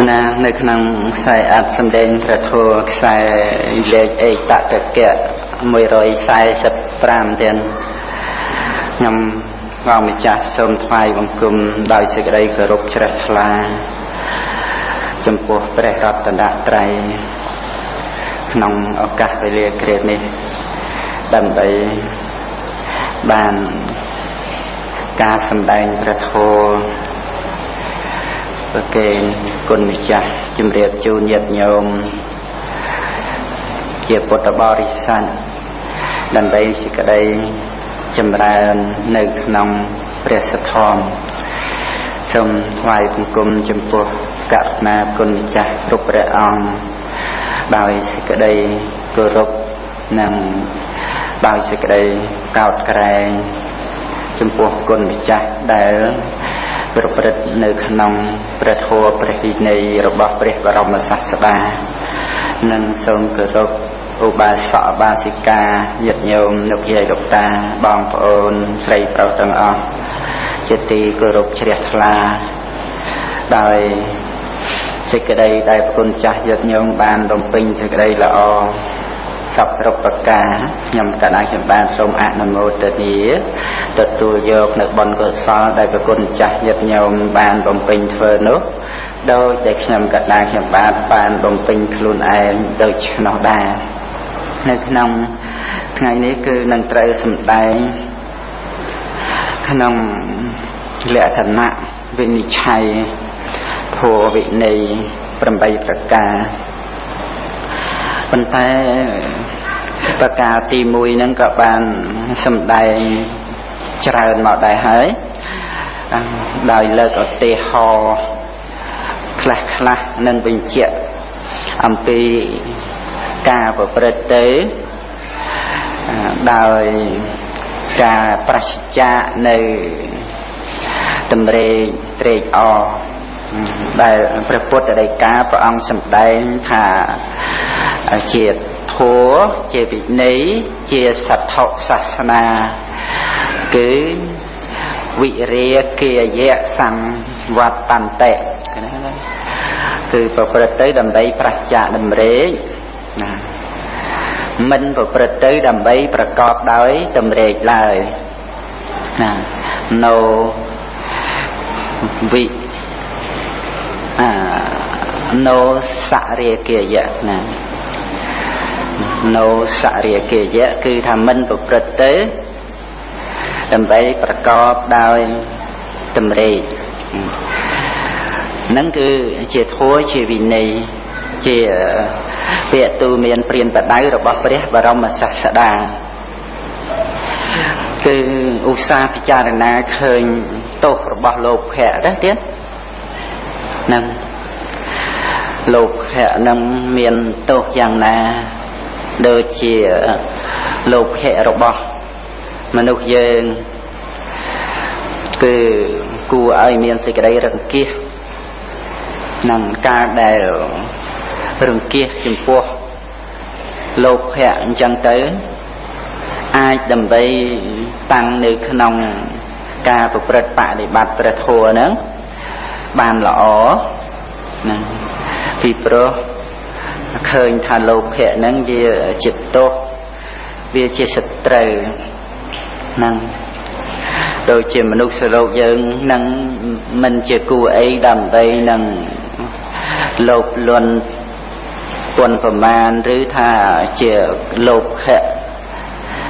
ណានៅក្នុងខ្សែអត្ថសម្ដែងព្រះធម៌ខ្សែលេខអេតតកៈ145ទៀតខ្ញុំព្រះម្ចាស់សូមថ្វាយបង្គំដោយសេចក្តីគោរពជ្រះថ្លាចំពោះព្រះរតនត្រ័យក្នុងឱកាសវេលាគ្រានេះដើម្បីបានការសម្ដែងព្រះធម៌ប្រគេនគុណម្ចាស់ជំរាបជូនញាតិញោមជាពុទ្ធបរិស័ទដើម្បីសេចក្តីចម្រើននៅក្នុងព្រះសទ្ធំសូមថ្វាយបង្គំចំពោះករុណាគុណម្ចាស់គ្រប់ព្រះអង្គដោយសេចក្តីគោរពនិងដោយសេចក្តីកោតក្រែងចំពោះគុណម្ចាស់ដែលប្រព្រឹត្តនៅក្នុងព្រះធម៌ព្រះវិន័យរបស់ព្រះបរមសាស្តានិងសូមគោរពឧបាសកឧបាសិកាញាតិញោមលោកយាយលោកតាបងប្អូនស្រីប្រុសទាំងអស់ជាទីគោរពជ្រះថ្លាដោយសេចក្តីដែលព្រះគុណចាស់ញាតិញោមបានរំពេញសេចក្តីល្អសពគ្រប់ប្រការខ្ញុំកណ្ដាលខ្ញុំបានសូមអនុមោទនាទទួលយកនៅបុណ្យកុសលដែលព្រះគុណចាស់ញាតិញោមបានបំពេញធ្វើនោះដោយដែលខ្ញុំកណ្ដាលខ្ញុំបានបំពេញខ្លួនឯងដូច្នោះដែរនៅក្នុងថ្ងៃនេះគឺនឹងត្រូវសម្ដែងក្នុងលក្ខណៈវិនិច្ឆ័យធម៌វិន័យ8ប្រការប៉ុន្តែប្រការទី1ហ្នឹងក៏បានសម្ដែងច្រើនមកដែរហើយដោយលើកឧទាហរណ៍ខ្លះនឹងបញ្ជាក់អំពីការប្រព្រឹត្តទៅដោយការប្រសិទ្ធៈនៅតម្រេកត្រេកអរដែលព្រះពុទ្ធដីកាព្រះអង្គសម្ដែងថាជាធម៌ជាវិន័យជាសទ្ធុសាសនាគឺវិរិយគាយៈសង្វត្តន្តិគឺប្រព្រឹត្តទៅដើម្បីប្រសិទ្ធៈតម្រេកមិនប្រព្រឹត្តទៅដើម្បីប្រកបដោយតម្រេកឡើយនៅវិនោសរិយគាយៈណានោសរិយគាយៈគឺថាមិនប្រព្រឹត្តទៅដើម្បីប្រកបដោយតម្រេកហ្នឹងគឺជាធម៌ជាវិន័យជាពាក្យទូមានព្រានបដៅរបស់ព្រះបរមសាស្តាគឺឧស្សាហ៍ពិចារណាឃើញទោសរបស់លោភៈដែរទៀតនឹងលោភៈនឹងមានទោសយ៉ាងណាដូចជាលោភៈរបស់មនុស្សយើងគឺគួរឲ្យមានសេចក្តីរង្គៀសនឹងការដែលរង្គៀសចំពោះលោភៈអញ្ចឹងទៅអាចដើម្បីតាំងនៅក្នុងការប្រព្រឹត្តបដិបត្តិព្រះធម៌ហ្នឹងបានល្អណាពីព្រោះឃើញថាលោភៈហ្នឹងវាជាទោសវាជាសត្រូវហ្នឹងដូចជាមនុស្សលោកយើងនឹងមិនជាគួរអីដើម្បីនឹងលោភលន់ពុនប្រមាណឬថាជាលោភៈ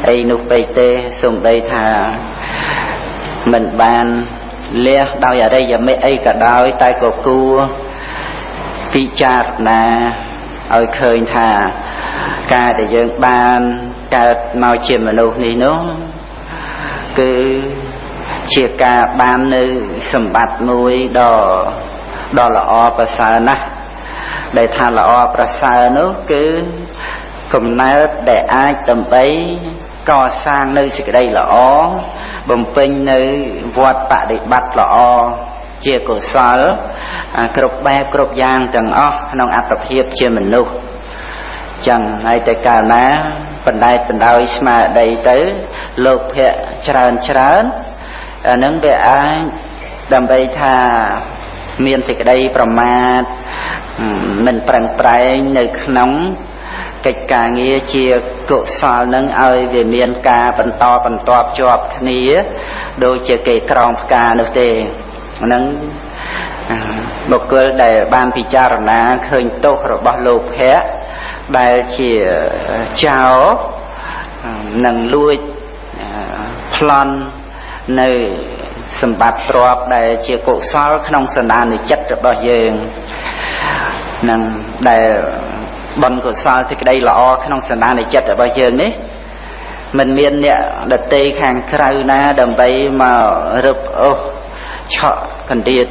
អីនោះពេកទេសូម្បីថាមិនបានលះដោយអរិយមេអីក៏ដោយតែក៏គួរពិចារណាឲ្យឃើញថាការដែលយើងបានកើតមកជាមនុស្សនេះនោះគឺជាការបាននៅសម្បត្តិមួយដ៏ល្អប្រសើរណាស់ដែលថាល្អប្រសើរនោះគឺកំណើតដែលអាចដើម្បីកសាងនៅសេចក្តីល្អបំពេញនៅវត្តបដិបត្តិល្អជាកុសលគ្រប់បែបគ្រប់យ៉ាងទាំងអស់ក្នុងអត្តភាពជាមនុស្សចឹងហើយតែកាលណាបណ្ដែតបណ្ដោយស្មារតីទៅលោភៈច្រើនអានឹងវាអាចដើម្បីថា មានសេចក្តីប្រមាទមិនប្រឹងប្រែងនៅក្នុងកិច្ចការងារជាកុសលនឹងឲ្យវាមានការបន្តបន្ទាប់ជាប់គ្នាដូចជាគេក្រងផ្កានោះទេហ្នឹងបុគ្គលដែលបានពិចារណាឃើញទោសរបស់លោភៈដែលជាចោរនឹងលួចប្លន់នៅសម្បត្តិទ្រព្យដែលជាកុសលក្នុងសន្តានចិត្តរបស់យើងនឹងដែលបុណ្យកុសលសេចក្តីល្អក្នុងសន្តានចិត្តរបស់យើងនេះមិនមានអ្នកដតីខាងក្រៅណាដើម្បីមករឹបអូសឆក់កណ្ដៀត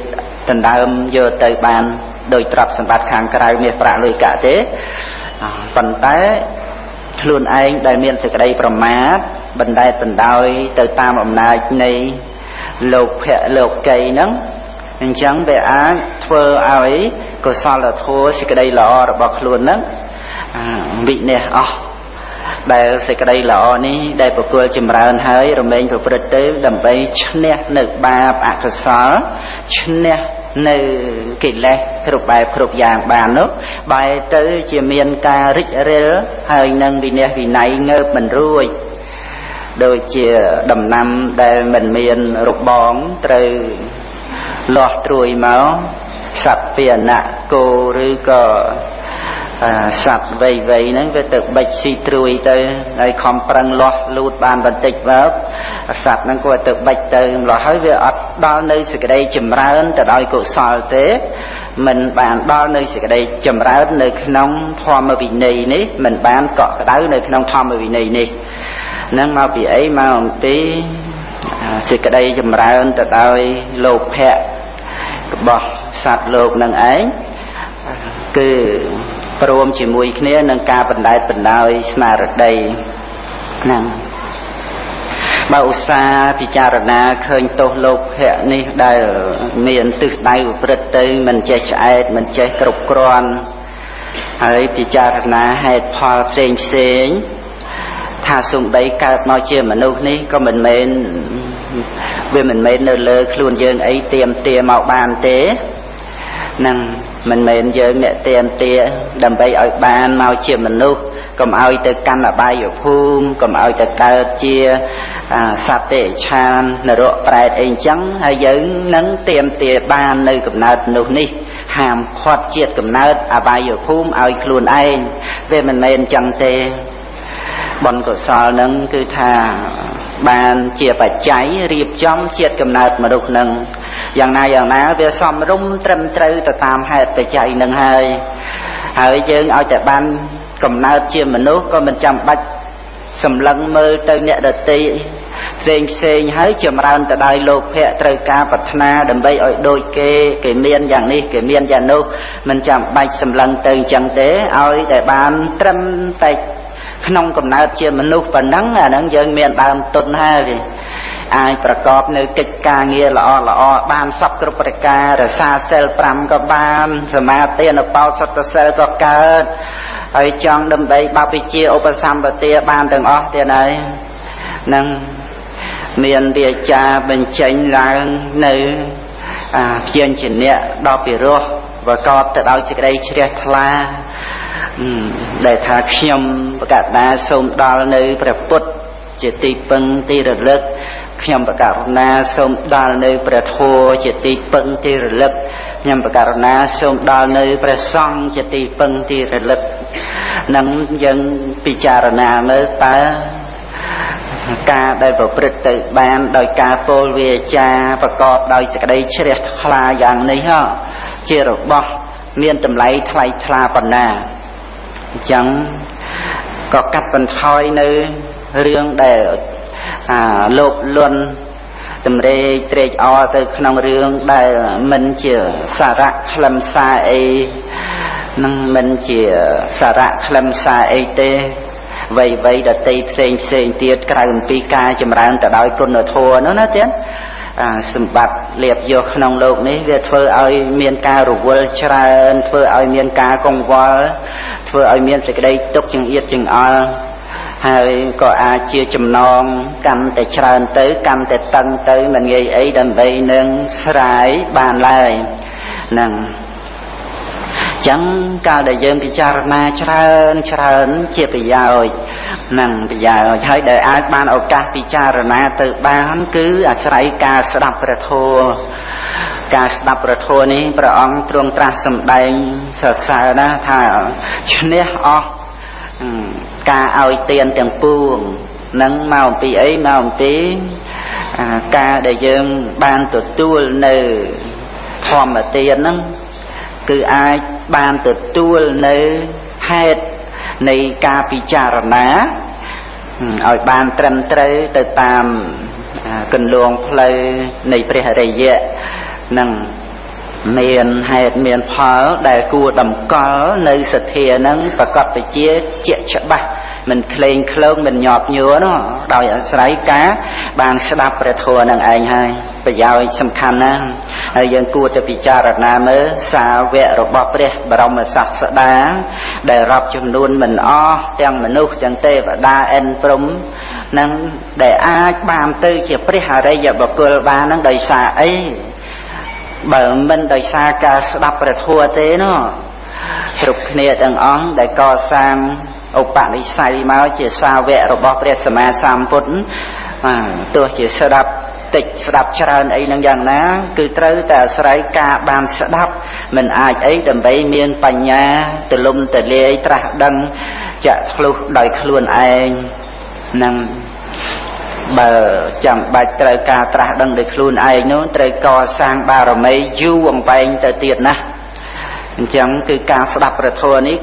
ដណ្ដើមយកទៅបានដោយទ្រព្យសម្បត្តិខាងក្រៅមាសប្រាក់លុយកាក់ទេប៉ុន្តែខ្លួនឯងដែលមានសេចក្តីប្រមាទបណ្តែតបណ្ដោយទៅតាមអំណាចនៃលោភៈលោកីហ្នឹងអញ្ចឹងវាអាចធ្វើឲ្យកុសលធម៌សេចក្តីល្អរបស់ខ្លួនហ្នឹងវិនិច្ឆ័យអស់ដែលសេចក្តីល្អនេះដែលបុគ្គលចម្រើនហើយរមែងប្រព្រឹត្តទៅដើម្បីឈ្នះនៅបាបអកុសលឈ្នះនៅកិលេសគ្រប់បែបគ្រប់យ៉ាងបាននោះបែរទៅជាមានការរិចរិលហើយនឹងវិន័យវិន័យងើបមិនរួចដូចជាដំណាំដែលមិនមានរបងត្រូវលាស់ត្រួយមកសត្វពាហនៈគោឬក៏សត្វវៃហ្នឹងវាទៅបិចស៊ីត្រួយទៅហើយខំប្រឹងលាស់លូតបានបន្តិចមកសត្វហ្នឹងក៏ទៅបិចទៅម្លោះហើយវាអត់ដល់នៅសេចក្តីចម្រើនទៅដោយកុសលទេមិនបានដល់នៅសេចក្តីចម្រើននៅក្នុងធម្មវិន័យនេះមិនបានកក់ក្ដៅនៅក្នុងធម្មវិន័យនេះនឹងមកពីអីមកអំពីសេចក្តីចម្រើនទៅដោយលោភៈរបស់សត្វលោកនឹងឯងគឺព្រមជាមួយគ្នានឹងការបណ្តែតបណ្ដោយស្មារតីហ្នឹងបើឧស្សាហ៍ពិចារណាឃើញទោសលោភៈនេះដែលមានទិសដៅប្រព្រឹត្តទៅមិនចេះឆ្អែតមិនចេះគ្រប់គ្រាន់ហើយពិចារណាហេតុផលផ្សេងថាសំបីកើតមកជាមនុស្សនេះក៏មិនមែនវាមិនមែននៅលើខ្លួនយើងអីទាមកបានទេនឹងមិនមែនយើងអ្នកទាដើម្បីឲ្យបានមកជាមនុស្សកុំឲ្យទៅកាន់អបាយភូមិកុំឲ្យទៅកើតជាសត្វទេឆាននរកប្រែតអីអញ្ចឹងហើយយើងនឹងទាបាននៅកំណើតមនុស្សនេះហាមឃាត់ជាតិកំណើតអបាយភូមិឲ្យខ្លួនឯងវាមិនមែនអញ្ចឹងទេបុណ្យកុសលនឹងគឺថាបានជាបច្ច័យរៀបចំជាតិកំណើតមនុស្សនឹងយ៉ាងណាវាសមរម្យត្រឹមត្រូវទៅតាមហេតុបច្ច័យនឹងហើយយើងឲ្យតែបានកំណើតជាមនុស្សក៏មិនចាំបាច់សម្លឹងមើលទៅអ្នកដទៃផ្សេងហើយចម្រើនទៅដោយលោភៈត្រូវការប្រាថ្នាដើម្បីឲ្យដូចគេមានយ៉ាងនេះគេមានយ៉ាងនោះមិនចាំបាច់សម្លឹងទៅអញ្ចឹងទេឲ្យតែបានត្រឹមតែក្នុងកំណើតជាមនុស្សប៉ុណ្ណឹងអាហ្នឹងយើងមានដើមទុនហើយអាចប្រកបនៅកិច្ចការងារល្អបានសពគ្រប់ប្រការរក្សាសិល5ក៏បានសមាទិអនុបោសុទ្ធសិលក៏កើតហើយចង់ដើម្បីបព្វជិឧបសម្បទាបានទាំងអស់ទៀតហើយនឹងមានវាចាបញ្ចេញឡើងនៅព្យាញ្ជនៈដ៏ពិរោះប្រកបទៅដោយសេចក្តីជ្រះថ្លាដែលថាខ្ញុំបកណ្ដាសូមដល់នៅព្រះពុទ្ធជាទីពឹងទីរលឹកខ្ញុំបកណ្ដាសូមដល់នៅព្រះធម៌ជាទីពឹងទីរលឹកខ្ញុំបកណ្ដាសូមដល់នៅព្រះសង្ឃជាទីពឹងទីរលឹកនឹងយើងពិចារណាមើលតើការដែលប្រព្រឹត្តទៅបានដោយការពោលវាចាប្រកបដោយសេចក្តីជ្រះថ្លាយ៉ាងនេះជារបស់មានតម្លៃថ្លៃថ្លាប៉ុណ្ណាអញ្ចឹងក៏កាត់បន្ថយនៅរឿងដែលលោភលន់តម្រេកត្រេកអរទៅក្នុងរឿងដែលមិនជាសារៈខ្លឹមសារអីនឹងមិនជាសារៈខ្លឹមសារអីទេវ័យដតីផ្សេងទៀតក្រៅអំពីការចម្រើនទៅដោយគុណធម៌នោះណាទៀតសម្បត្តិលៀបយកក្នុងលោកនេះវាធ្វើឲ្យមានការរវល់ច្រើនធ្វើឲ្យមានការកង្វល់ធ្វើឲ្យមានសេចក្តីទុក្ខចង្អៀតចង្អល់ហើយក៏អាចជាចំណងកាន់តែច្រើនទៅកាន់តែតឹងទៅមិនងាយអីដើម្បីនឹងស្រាយបានឡើយ នឹងចឹងកាលដែលយើងពិចារណាច្រើនជាប្រយោជន៍នឹងប្រយោជន៍ហើយដែលអាចបានឱកាសពិចារណាទៅបានគឺអាស្រ័យការស្ដាប់ព្រះធម៌ការស្ដាប់ព្រះធម៌នេះព្រះអង្គទ្រង់ត្រាស់សម្ដែងសរសើរណាថាឈ្នះអស់ការឲ្យទានទាំងពួងនឹងមកអំពីអីមកអំពីការដែលយើងបានទទួលនៅធម្មទានហ្នឹងគឺអាចបានទទួលនៅហេតុនៃការពិចារណាឲ្យបានត្រឹមត្រូវទៅតាមគន្លងផ្លូវនៃព្រះអរិយៈនឹងមានហេតុមានផលដែលគួរតម្កល់នៅសទ្ធានឹងប្រកបវិជ្ជាជាក់ច្បាស់មិនក្លែងក្លងមិនញាប់ញួរនោះដោយអាស្រ័យការបានស្ដាប់ព្រះធម៌នឹងឯងហើយប្រយោជន៍សំខាន់ណាស់ហើយយើងគួរតែពិចារណាមើលសាវករបស់ព្រះបរមសាស្តាដែលរាប់ចំនួនមិនអស់ទាំងមនុស្សទាំងទេវតាអិនព្រំនឹងដែលអាចបានទៅជាព្រះអរិយបុគ្គលបាននឹងដោយសារអីបើមិនដោយសារការស្ដាប់ព្រះធម៌ទេនោះគ្រប់គ្នាទាំងអង្គដែលកសាងឧបនិស្ស័យមកជាសាវករបស់ព្រះសម្មាសម្ពុទ្ធទោះជាស្ដាប់តិចស្ដាប់ច្រើនអីនឹងយ៉ាងណាគឺត្រូវតែអាស្រ័យការបានស្ដាប់មិនអាចអីដើម្បីមានបញ្ញាទលំទលាយត្រាស់ដឹងចាក់ធ្លុះដោយខ្លួនឯងនឹងបើចាំបាច់ត្រូវការត្រាស់ដឹងដោយខ្លួនឯងនោះត្រូវកសាងបារមីយូរអង្វែងទៅទៀតណាអញ្ចឹងគឺការស្ដាប់ព្រះធម៌នេះ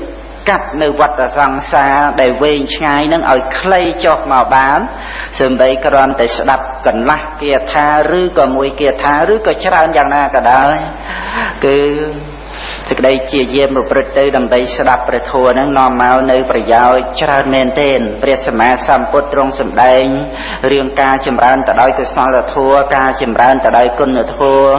កាត់នៅវដ្តសង្សារដែលវែងឆ្ងាយនឹងឲ្យខ្លីចុះមកបានសូម្បីគ្រាន់តែស្ដាប់កន្លះគាថាឬក៏មួយគាថាឬក៏ច្រើនយ៉ាងណាក៏ដោយគឺសេចក្តីជាយាមប្រព្រឹត្តទៅដើម្បីស្ដាប់ព្រះធម៌ហ្នឹងនាំមកនៅប្រយោជន៍ច្រើនមែនទែនព្រះសម្មាសម្ពុទ្ធទ្រង់សម្ដែងរឿងការចម្រើនទៅដោយកុសលធម៌ការចម្រើនទៅដោយគុណធម៌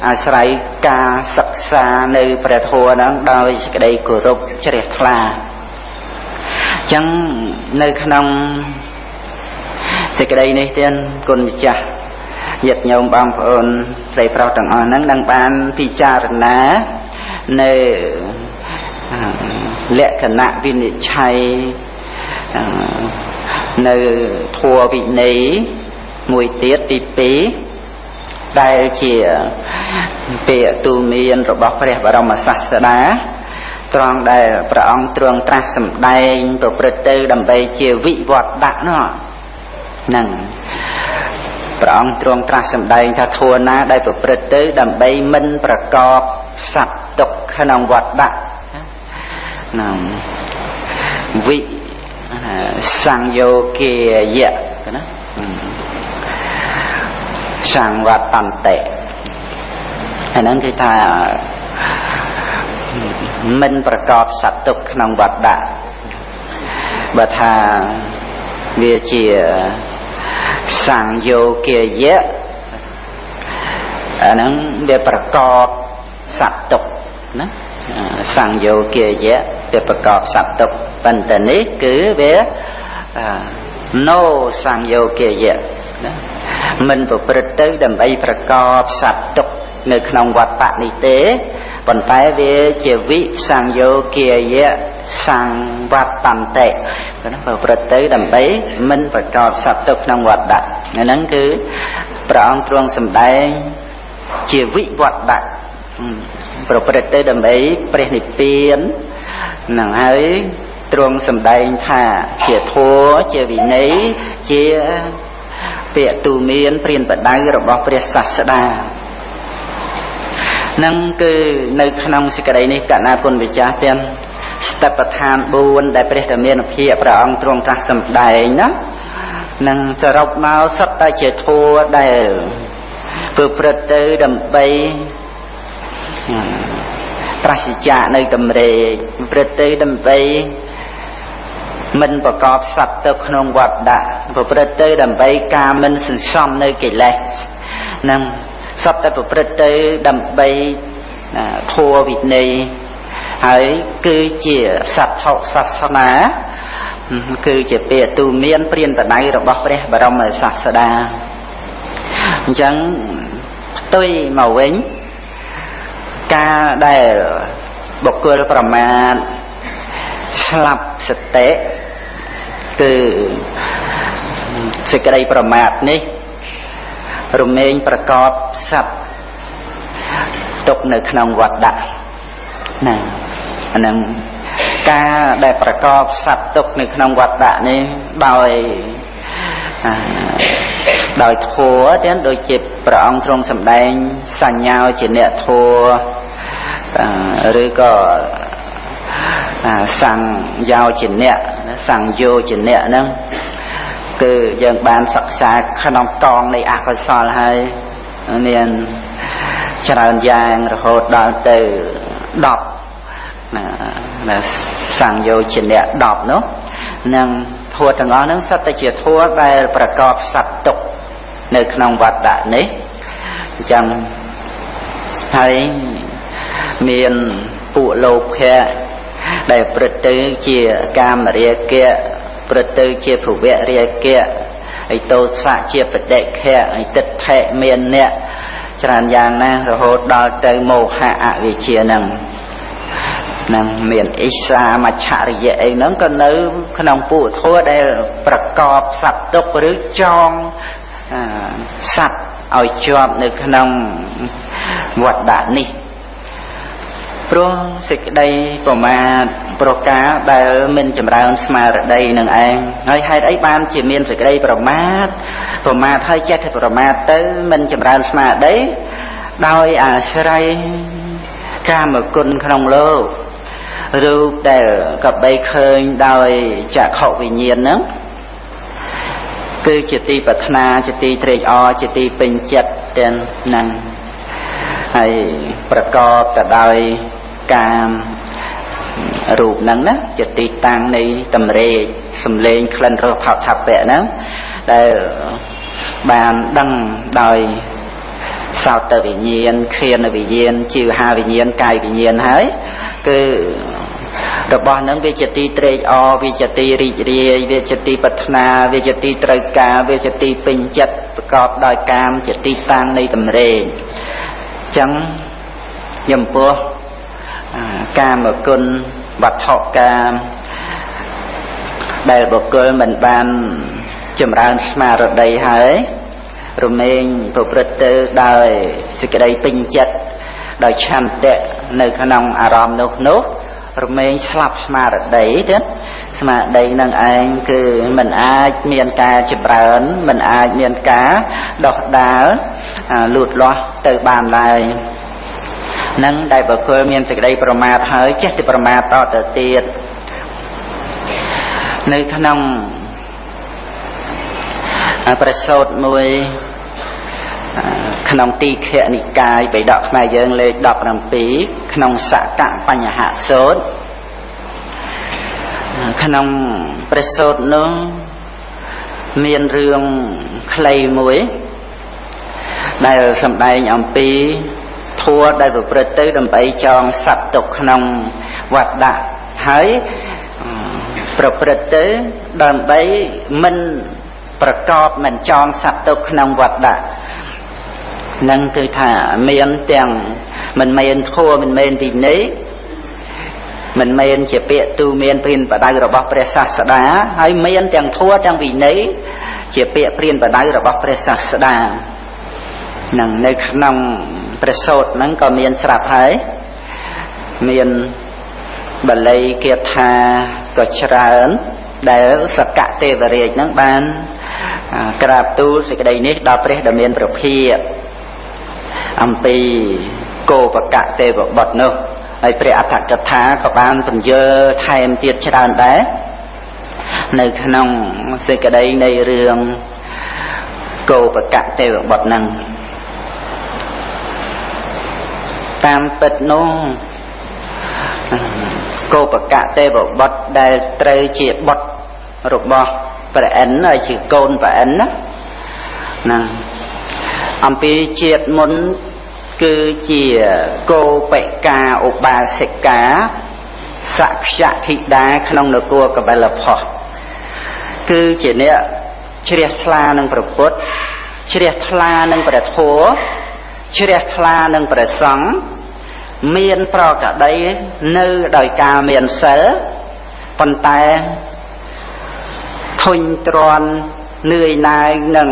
អាស្រ័យការសិក្សានៅព្រះធម៌ហ្នឹងដោយសេចក្តីគោរពជ្រះថ្លាអញ្ចឹងនៅក្នុងសេចក្តីនេះទៀតគុណម្ចាស់ញាតិញោមបងប្អូនស្រីប្រុសទាំងអស់ហ្នឹងនឹងបានពិចារណានៅលក្ខណៈវិនិច្ឆ័យនៅធម៌វិន័យមួយទៀតទី2ដែលជាពាក្យទូន្មានរបស់ព្រះបរមសាស្តាត្រង់ដែលព្រះអង្គទ្រង់ត្រាស់សម្ដែងប្រព្រឹត្តទៅដើម្បីជាវិវត្តៈនោះហ្នឹងព្រះអង្គទ្រង់ត្រាស់សម្ដែងថាធម៌ណាដែលប្រព្រឹត្តទៅដើម្បីមិនប្រកបសត្វទុក្ខក្នុងវត្តៈហ្នឹងវិសង្យោគាយៈណាសង្វត្តន្តៈអាហ្នឹងគឺថាមិនប្រកបសត្វទុក្ខក្នុងវត្តៈបើថាវាជាសង្យោគាយៈអាហ្នឹងវាប្រកបសត្វទុក្ខណាសង្យោគាយៈវាប្រកបសត្វទុក្ខប៉ុន្តែនេះគឺវាណូសង្យោគាយៈណាមិនប្រព្រឹត្តទៅដើម្បីប្រកបសត្វទុក្ខនៅក្នុងវត្តៈនេះទេប៉ុន្តែវាជាវិសង្យោគាយៈសង្វត្តន្តៈណាប្រព្រឹត្តទៅដើម្បីមិនប្រកបសត្វទុក្ខក្នុងវត្តៈហ្នឹងគឺព្រះអង្គទ្រង់សម្ដែងជាវិវត្តៈប្រព្រឹត្តទៅដើម្បីព្រះនិព្វានហ្នឹងហើយទ្រង់សម្ដែងថាជាធម៌ជាវិន័យជាពាក្យទូន្មានព្រានបដៅរបស់ព្រះសាស្តានឹងគឺនៅក្នុងសេចក្តីនេះកណាគុណវិចារទាំងស្តេបដ្ឋាន4ដែលព្រះធម្មានុភាពព្រះអង្គទ្រង់ត្រាស់សម្ដែងណានឹងសរុបមកសុទ្ធតែជាធម៌ដែលប្រព្រឹត្តទៅដើម្បីប្រសិជ្ជៈនៅតម្រេកប្រព្រឹត្តទៅដើម្បីមិនប្រកបសត្វទៅក្នុងវត្តៈប្រព្រឹត្តទៅដើម្បីការមិនសន្សំនៅកិលេសនឹងសត្វតែប្រព្រឹត្តទៅដើម្បីធម៌វិន័យហើយគឺជាសត្ថុសាសនាគឺជាពាក្យទូន្មានព្រានបដៅរបស់ព្រះបរមសាស្តាអញ្ចឹងផ្ទុយមកវិញ ការដែលបុគ្គលប្រមាទស្លាប់សតិគឺសេចក្តីប្រមាទនេះរមែងប្រកបសត្វទុកនៅក្នុងវត្តដាក់ណាអានឹងការដែលប្រកបសត្វទុកនៅក្នុងវត្តដាក់នេះដោយធัวទៀតដូចជាព្រះអង្គទ្រង់សម្ដែងសញ្ញាជាអ្នកធัวឬក៏សង្យោជាអ្នកសង្យោជាអ្នកហ្នឹងគឺយើងបានសិក្សាក្នុងកងនៃអកុសលហើយមានច្រើនយ៉ាងរហូតដល់ទៅ10ណាសង្យោជាអ្នក10នោះនឹងធัวទាំងអស់ហ្នឹងសិតតែជាធัวដែលប្រកបសត្វទុកនៅក្នុងវត្តដាក់នេះអញ្ចឹងហើយមានពួកលោភៈដែលព្រឹត្តទៅជាកាមរាគៈព្រឹត្តទៅជាភវរាគៈហើយទោសៈជាបដិខៈហើយទិដ្ឋិមានអ្នកច្រើនយ៉ាងណារហូតដល់ទៅមោហៈអវិជ្ជានឹងមានអិសាមច្ឆរិយៈអីហ្នឹងក៏នៅក្នុងពួកធម៌ដែលប្រកបសត្វទុកឬចងសត្វឲ្យជាប់នៅក្នុងវត្តដាក់នេះព្រោះសេចក្តីប្រមាទប្រការដែលមិនចម្រើនស្មារតីនឹងឯងហើយហេតុអីបានជាមានសេចក្តីប្រមាទហើយចេះតែប្រមាទទៅមិនចម្រើនស្មារតីដោយអាស្រ័យកាមគុណក្នុងលោករូបដែលកបីឃើញដោយចក្ខុវិញ្ញាណហ្នឹងគឺជាទីប្រាថ្នាជាទីត្រេកអរជាទីពេញចិត្តទាំងហ្នឹងហើយប្រកបទៅដោយកាមរូបហ្នឹងណាជាទីតាំងនៃតម្រេកសំឡេងក្លិនរសផោថពៈហ្នឹងដែលបានដឹងដោយសោតវិញ្ញាណឃានវិញ្ញាណជីវហាវិញ្ញាណកាយវិញ្ញាណហើយគឺរបស់ហ្នឹងវាជាទីត្រេកអរវាជាទីរីករាយវាជាទីប្រាថ្នាវាជាទីត្រូវការវាជាទីពេញចិត្តប្រកបដោយកាមជាទីតាំងនៃតម្រេកអញ្ចឹងចំពោះកាមគុណវត្ថុកាមដែលបុគ្គលមិនបានចម្រើនស្មារតីហើយរមែងប្រព្រឹត្តទៅដោយសេចក្តីពេញចិត្តដោយឆន្ទៈនៅក្នុងអារម្មណ៍នោះរមែងស្លាប់ស្មារតីទៀតស្មារតីនឹងឯងគឺមិនអាចមានការចម្រើនមិនអាចមានការដោះដាលលូតលាស់ទៅបានឡើយនឹងដែលបុគ្គលមានសេចក្តីប្រមាទហើយចេះតែប្រមាទតទៅទៀតនៅក្នុងប្រសូតមួយក្នុងទីខនិកាយបិដកខ្មែរយើងលេខ17ក្នុងសកបញ្ញហសូត្រក្នុងប្រសូតនោះមានរឿងខ្លីមួយដែលសម្ដែងអំពីធัวដែលប្រព្រឹត្តទៅដើម្បីចងសត្វទុកក្នុងវត្តដាក់ហើយប្រព្រឹត្តទៅដើម្បីមិនប្រកបមិនចងសត្វទុកក្នុងវត្តដាក់នឹងគឺថាមានទាំងមិនមែនធัวមិនមែនវិន័យមិនមែនជាពាក្យទូមានព្រានបដៅរបស់ព្រះសាស្តាហើយមានទាំងធัวទាំងវិន័យជាពាក្យព្រានបដៅរបស់ព្រះសាស្តានឹងនៅក្នុងព្រះសូត្រហ្នឹងក៏មានស្រាប់ហើយមានបាលីគាថាក៏ច្រើនដែលសកទេវរាជហ្នឹងបានក្រាបទូលសេចក្តីនេះដល់ព្រះដ៏មានព្រះភិក្ខអំពីគោបកៈទេវបុត្រនោះហើយព្រះអដ្ឋកថាក៏បានពន្យល់ថែមទៀតច្រើនដែរនៅក្នុងសេចក្តីនៃរឿងគោបកៈទេវបុត្រហ្នឹងតាមពិតនោះគោបកៈទេវបុត្រដែលត្រូវជាបុត្ររបស់ព្រះឥន្ទហើយជាកូនព្រះឥន្ទណាអំពីជាតិមុនគឺជាគោបិកាឧបាសិកាសក្យធិតាក្នុងនគរកបិលភោគឺជាអ្នកជ្រះថ្លានឹងព្រះពុទ្ធជ្រះថ្លានឹងព្រះធម៌ជ្រះថ្លានឹងព្រះសង្ឃ មានប្រកដីនៅដោយការមានសិលប៉ុន្តែធុញទ្រាន់នឿយណាយនឹង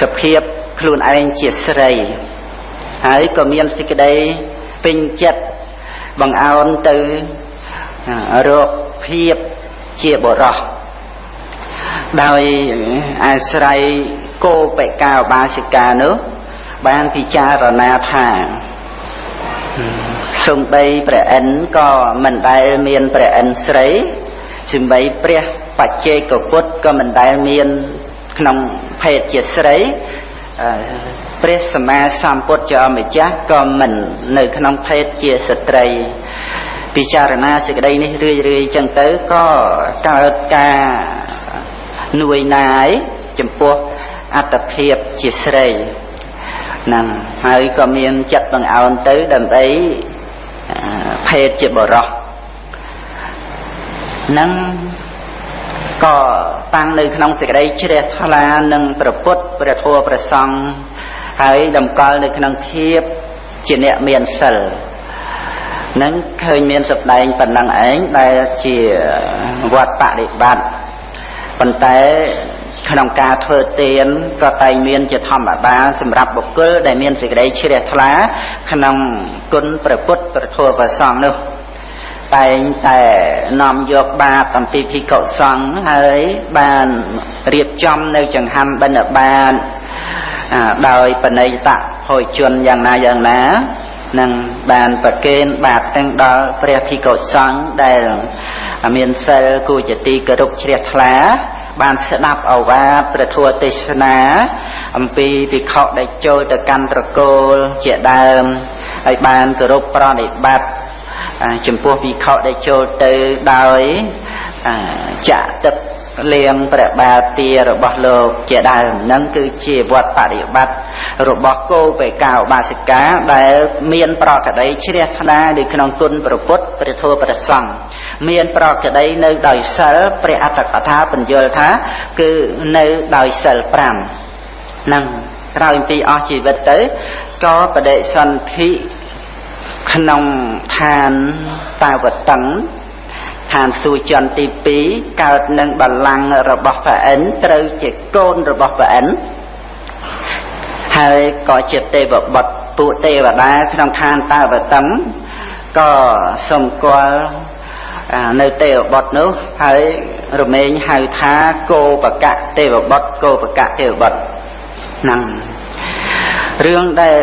សភាពខ្លួនឯងជាស្រីហើយក៏មានសេចក្តីពេញចិត្តបង្អោនទៅរកភាពជាបុរសដោយអាស្រ័យគោបិកាឧបាសិកានោះបានពិចារណាថាសូម្បីព្រះឥន្ទក៏មិនដែលមានព្រះឥន្ទស្រីសូម្បីព្រះបច្ចេកពុទ្ធក៏មិនដែលមានក្នុងភេទជាស្រីព្រះសម្មាសម្ពុទ្ធជាម្ចាស់ក៏មិននៅក្នុងភេទជាស្ត្រីពិចារណាសេចក្តីនេះរឿយៗចឹងទៅក៏កើតការនួយណាយចំពោះអត្តភាពជាស្រីហ្នឹងហើយក៏មានចិត្តបង្អោនទៅដើម្បីភេទជាបុរសហ្នឹងក៏តាំងនៅក្នុងសេចក្តីជ្រះថ្លានឹងព្រះពុទ្ធព្រះធម៌ព្រះសង្ឃហើយតម្កល់នៅក្នុងភាពជាអ្នកមានសិលនឹងឃើញមានសម្ដែងប៉ុណ្ណឹងឯងដែលជាវត្តបដិបត្តិប៉ុន្តែក្នុងការធ្វើទានក៏តែងមានជាធម្មតាសម្រាប់បុគ្គលដែលមានសេចក្តីជ្រះថ្លាក្នុងគុណព្រះពុទ្ធព្រះធម៌ព្រះសង្ឃនោះតែងតែនាំយកបាតអំពីភិក្ខុសង្ឃហើយបានរៀបចំនៅចង្ហាន់បិណ្ឌបាតដោយបណិតៈហោជនយ៉ាងណានឹងបានប្រគេនបាតទាំងដល់ព្រះភិក្ខុសង្ឃដែលមានសិលគួរជាទីគោរពជ្រះថ្លាបានស្ដាប់ឱវាទព្រះធម៌ទេសនាអំពីភិក្ខុដែលចូលទៅកាន់ត្រកូលជាដើមហើយបានគោរពប្រណិប័តចំពោះភិក្ខុដែលចូលទៅដោយចាក់ទឹកលាងព្រះបាទទារបស់លោកជាដើមហ្នឹងគឺជាវត្តបដិបត្តិរបស់គោបិកាឧបាសិកាដែលមានប្រកដីជ្រះថ្លានៅក្នុងគុណព្រះពុទ្ធព្រះធម៌ព្រះសង្ឃមានប្រកដីនៅដោយសិលព្រះអត្តកថាបញ្យល់ថាគឺនៅដោយសិល5ហ្នឹងក្រោយពីអស់ជីវិតទៅក៏បដិសន្ធិក្នុងឋានតាវតឹងឋានសួគ៌ចន្ទទី2កើតនឹងបល្ល័ង្ករបស់ព្រះឥន្ទត្រូវជាកូនរបស់ព្រះឥន្ទហើយក៏ជាទេវបុត្រពួកទេវតាក្នុងឋានតាវតឹងក៏សូមគាល់នៅទេវបុត្រនោះហើយរមែងហៅថាគោបកៈទេវបុត្រគោបកៈទេវបុត្រហ្នឹងរឿងដែល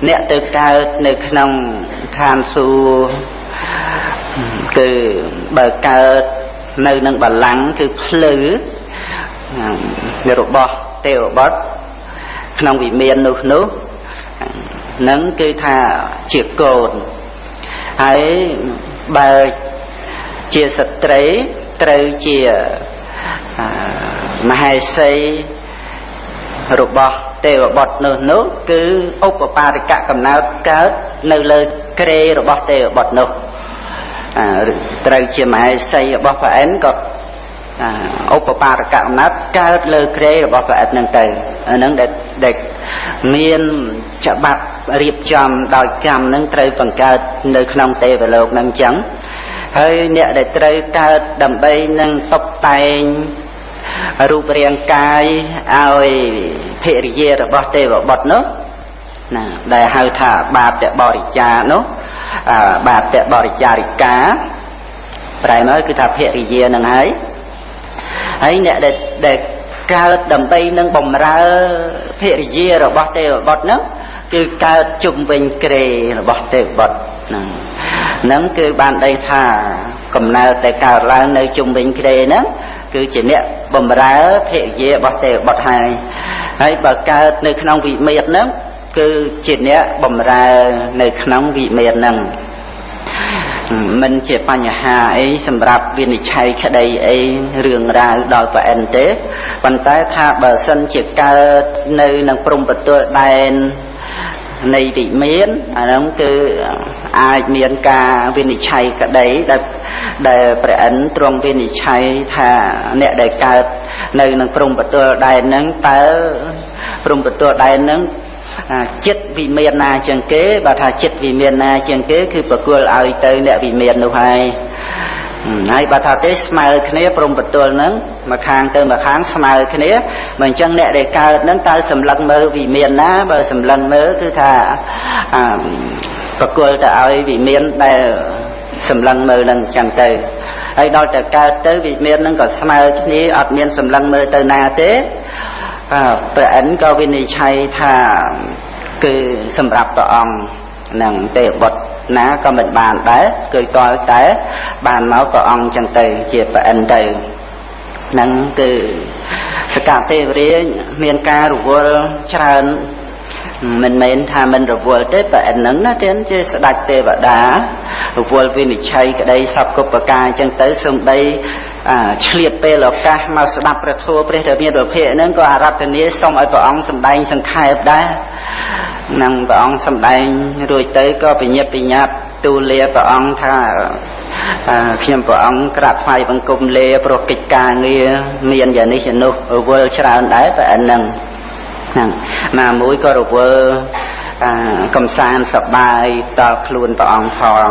អ្នកទៅកើតនៅក្នុងឋានសួគ៌គឺបើកើតនៅនឹងបល្ល័ង្កគឺភ្លឺរបស់ទេវបុត្រក្នុងវិមាននោះនឹងគឺថាជាកូនហើយបើជាស្ត្រីត្រូវជាមហេសីរបស់ទេវបុត្រនោះគឺឧបបារិកៈកំណើតកើតនៅលើក្រេរបស់ទេវបុត្រនោះត្រូវជាមហេសីរបស់ព្រះឥន្ទក៏ឧបបារិកៈកំណើតកើតលើក្រេរបស់ព្រះឥន្ទហ្នឹងទៅអាហ្នឹងដែលមានច្បាប់រៀបចំដោយកម្មហ្នឹងត្រូវបង្កើតនៅក្នុងទេវលោកហ្នឹងអញ្ចឹងហើយអ្នកដែលត្រូវកើតដើម្បីនឹងតុបតែងរូបរាងកាយឲ្យភរិយារបស់ទេវបុត្រនោះណាដែលហៅថាបាតបរិច្ចានោះបាតបរិច្ចារិកាប្រែមកគឺថាភរិយានឹងហើយអ្នកដែលកើតដើម្បីនឹងបំរើភរិយារបស់ទេវបុត្រនោះគឺកើតជុំវិញក្រេរបស់ទេវបុត្រហ្នឹងគឺបានដីថាកំណើតតែកើតឡើងនៅជុំវិញក្រេហ្នឹងគឺជាអ្នកបំរើភរិយារបស់ទេវបុត្រហើយបើកើតនៅក្នុងវិមាត្រហ្នឹងគឺជាអ្នកបំរើនៅក្នុងវិមាត្រហ្នឹងមិនជាបញ្ហាអីសម្រាប់វិនិច្ឆ័យក្តីអីរឿងរ៉ាវដល់ព្រះឥន្ទទេប៉ុន្តែថាបើសិនជាកើតនៅនឹងព្រំប្រទល់ដែននៃវិមានអាហ្នឹងគឺអាចមានការវិនិច្ឆ័យក្តីដែលព្រះឥន្ទទ្រង់វិនិច្ឆ័យថាអ្នកដែលកើតនៅនឹងព្រំប្រទល់ដែនហ្នឹងតើព្រំប្រទល់ដែនហ្នឹង ចិត្តវិមានណាជាងគេបើថាចិត្តវិមានណាជាងគេគឺប្រគល់ឲ្យទៅអ្នកវិមាននោះហើយហើយបើថាទេស្មើគ្នាព្រមបន្ទល់ហ្នឹងមកខាងទៅមកខាងស្មើគ្នាមិនអញ្ចឹងអ្នកដែលកើតហ្នឹងតើសម្លឹងមើលវិមានណាបើសម្លឹងមើលគឺថាប្រគល់ទៅឲ្យវិមានដែលសម្លឹងមើលហ្នឹងអញ្ចឹងទៅហើយដល់តែកើតទៅវិមានហ្នឹងក៏ស្មើគ្នាអត់មានសម្លឹងមើលទៅណាទេព្រះអិនក៏វិនិច្ឆ័យថាគឺសម្រាប់ព្រះអង្គនឹងទេវបុត្រណាក៏មិនបានដែរគឺទាល់តែបានមកព្រះអង្គចឹងទៅជាព្រះអិនទៅនឹងគឺសកទេវរាជមានការរវល់ច្រើនមិនមែនថាមិនរវល់ទេព្រះអិនហ្នឹងណាទៀតជាស្ដេចទេវតារវល់វិនិច្ឆ័យក្តីសពគ្រប់ប្រការចឹងទៅសំដីឆ្លៀតពេលឱកាសមកស្ដាប់ព្រះធម៌ព្រះរាមាភិហ្នឹងក៏អារាធនាសូមឲ្យព្រះអង្គសម្ដែងសង្ខេបដែរនឹងព្រះអង្គសម្ដែងរួចទៅក៏បញ្ញាបញ្ញាប់ទូលាព្រះអង្គថាខ្ញុំព្រះអង្គក្រាបថ្វាយបង្គំលាព្រោះកិច្ចការងារមានយ៉ាងនេះយ៉ាងនោះរវល់ច្រើនដែរព្រះអិនហ្នឹងណាមួយក៏រវល់កំសាន្តសប្បាយដល់ខ្លួនព្រះអង្គផង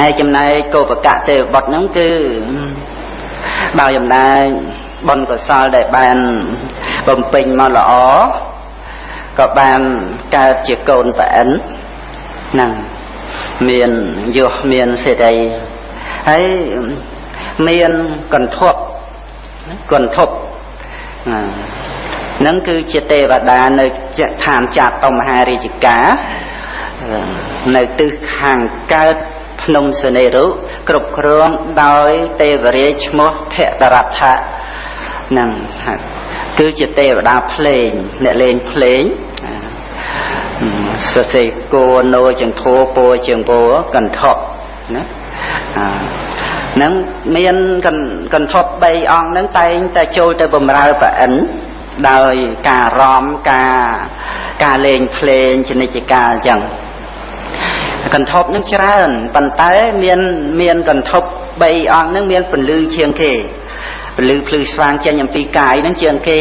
ឯចំណែកកោបកៈទេវបុត្រហ្នឹងគឺដោយអំណាចបុណ្យកុសលដែលបានបំពេញមកល្អក៏បានកើតជាកូនព្រះអិនហ្នឹងមានយសមានសេរីហើយមានកន្ធពនឹងគឺជាទេវតានៅឋានចាតុមហារាជការនៅទិសខាងកើតភ្នំសុនេរុគ្រប់គ្រងដោយទេវរាជឈ្មោះធររដ្ឋៈនឹងគឺជាទេវតាភ្លេងអ្នកលេងភ្លេងសរសេរគោណូជាងធោពោជាងពោកន្ធពណានឹងមានកន្ធព3អង្គនឹងតែងតែចូលទៅបម្រើព្រះអិនដោយការរំការលេងភ្លេងចនិច្ចកាលអញ្ចឹងកន្ធពនឹងច្រើនប៉ុន្តែមានកន្ធព3អង្គនឹងមានពន្លឺជាងគេពន្លឺភ្លឺស្វាងចេញអំពីកាយនឹងជាងគេ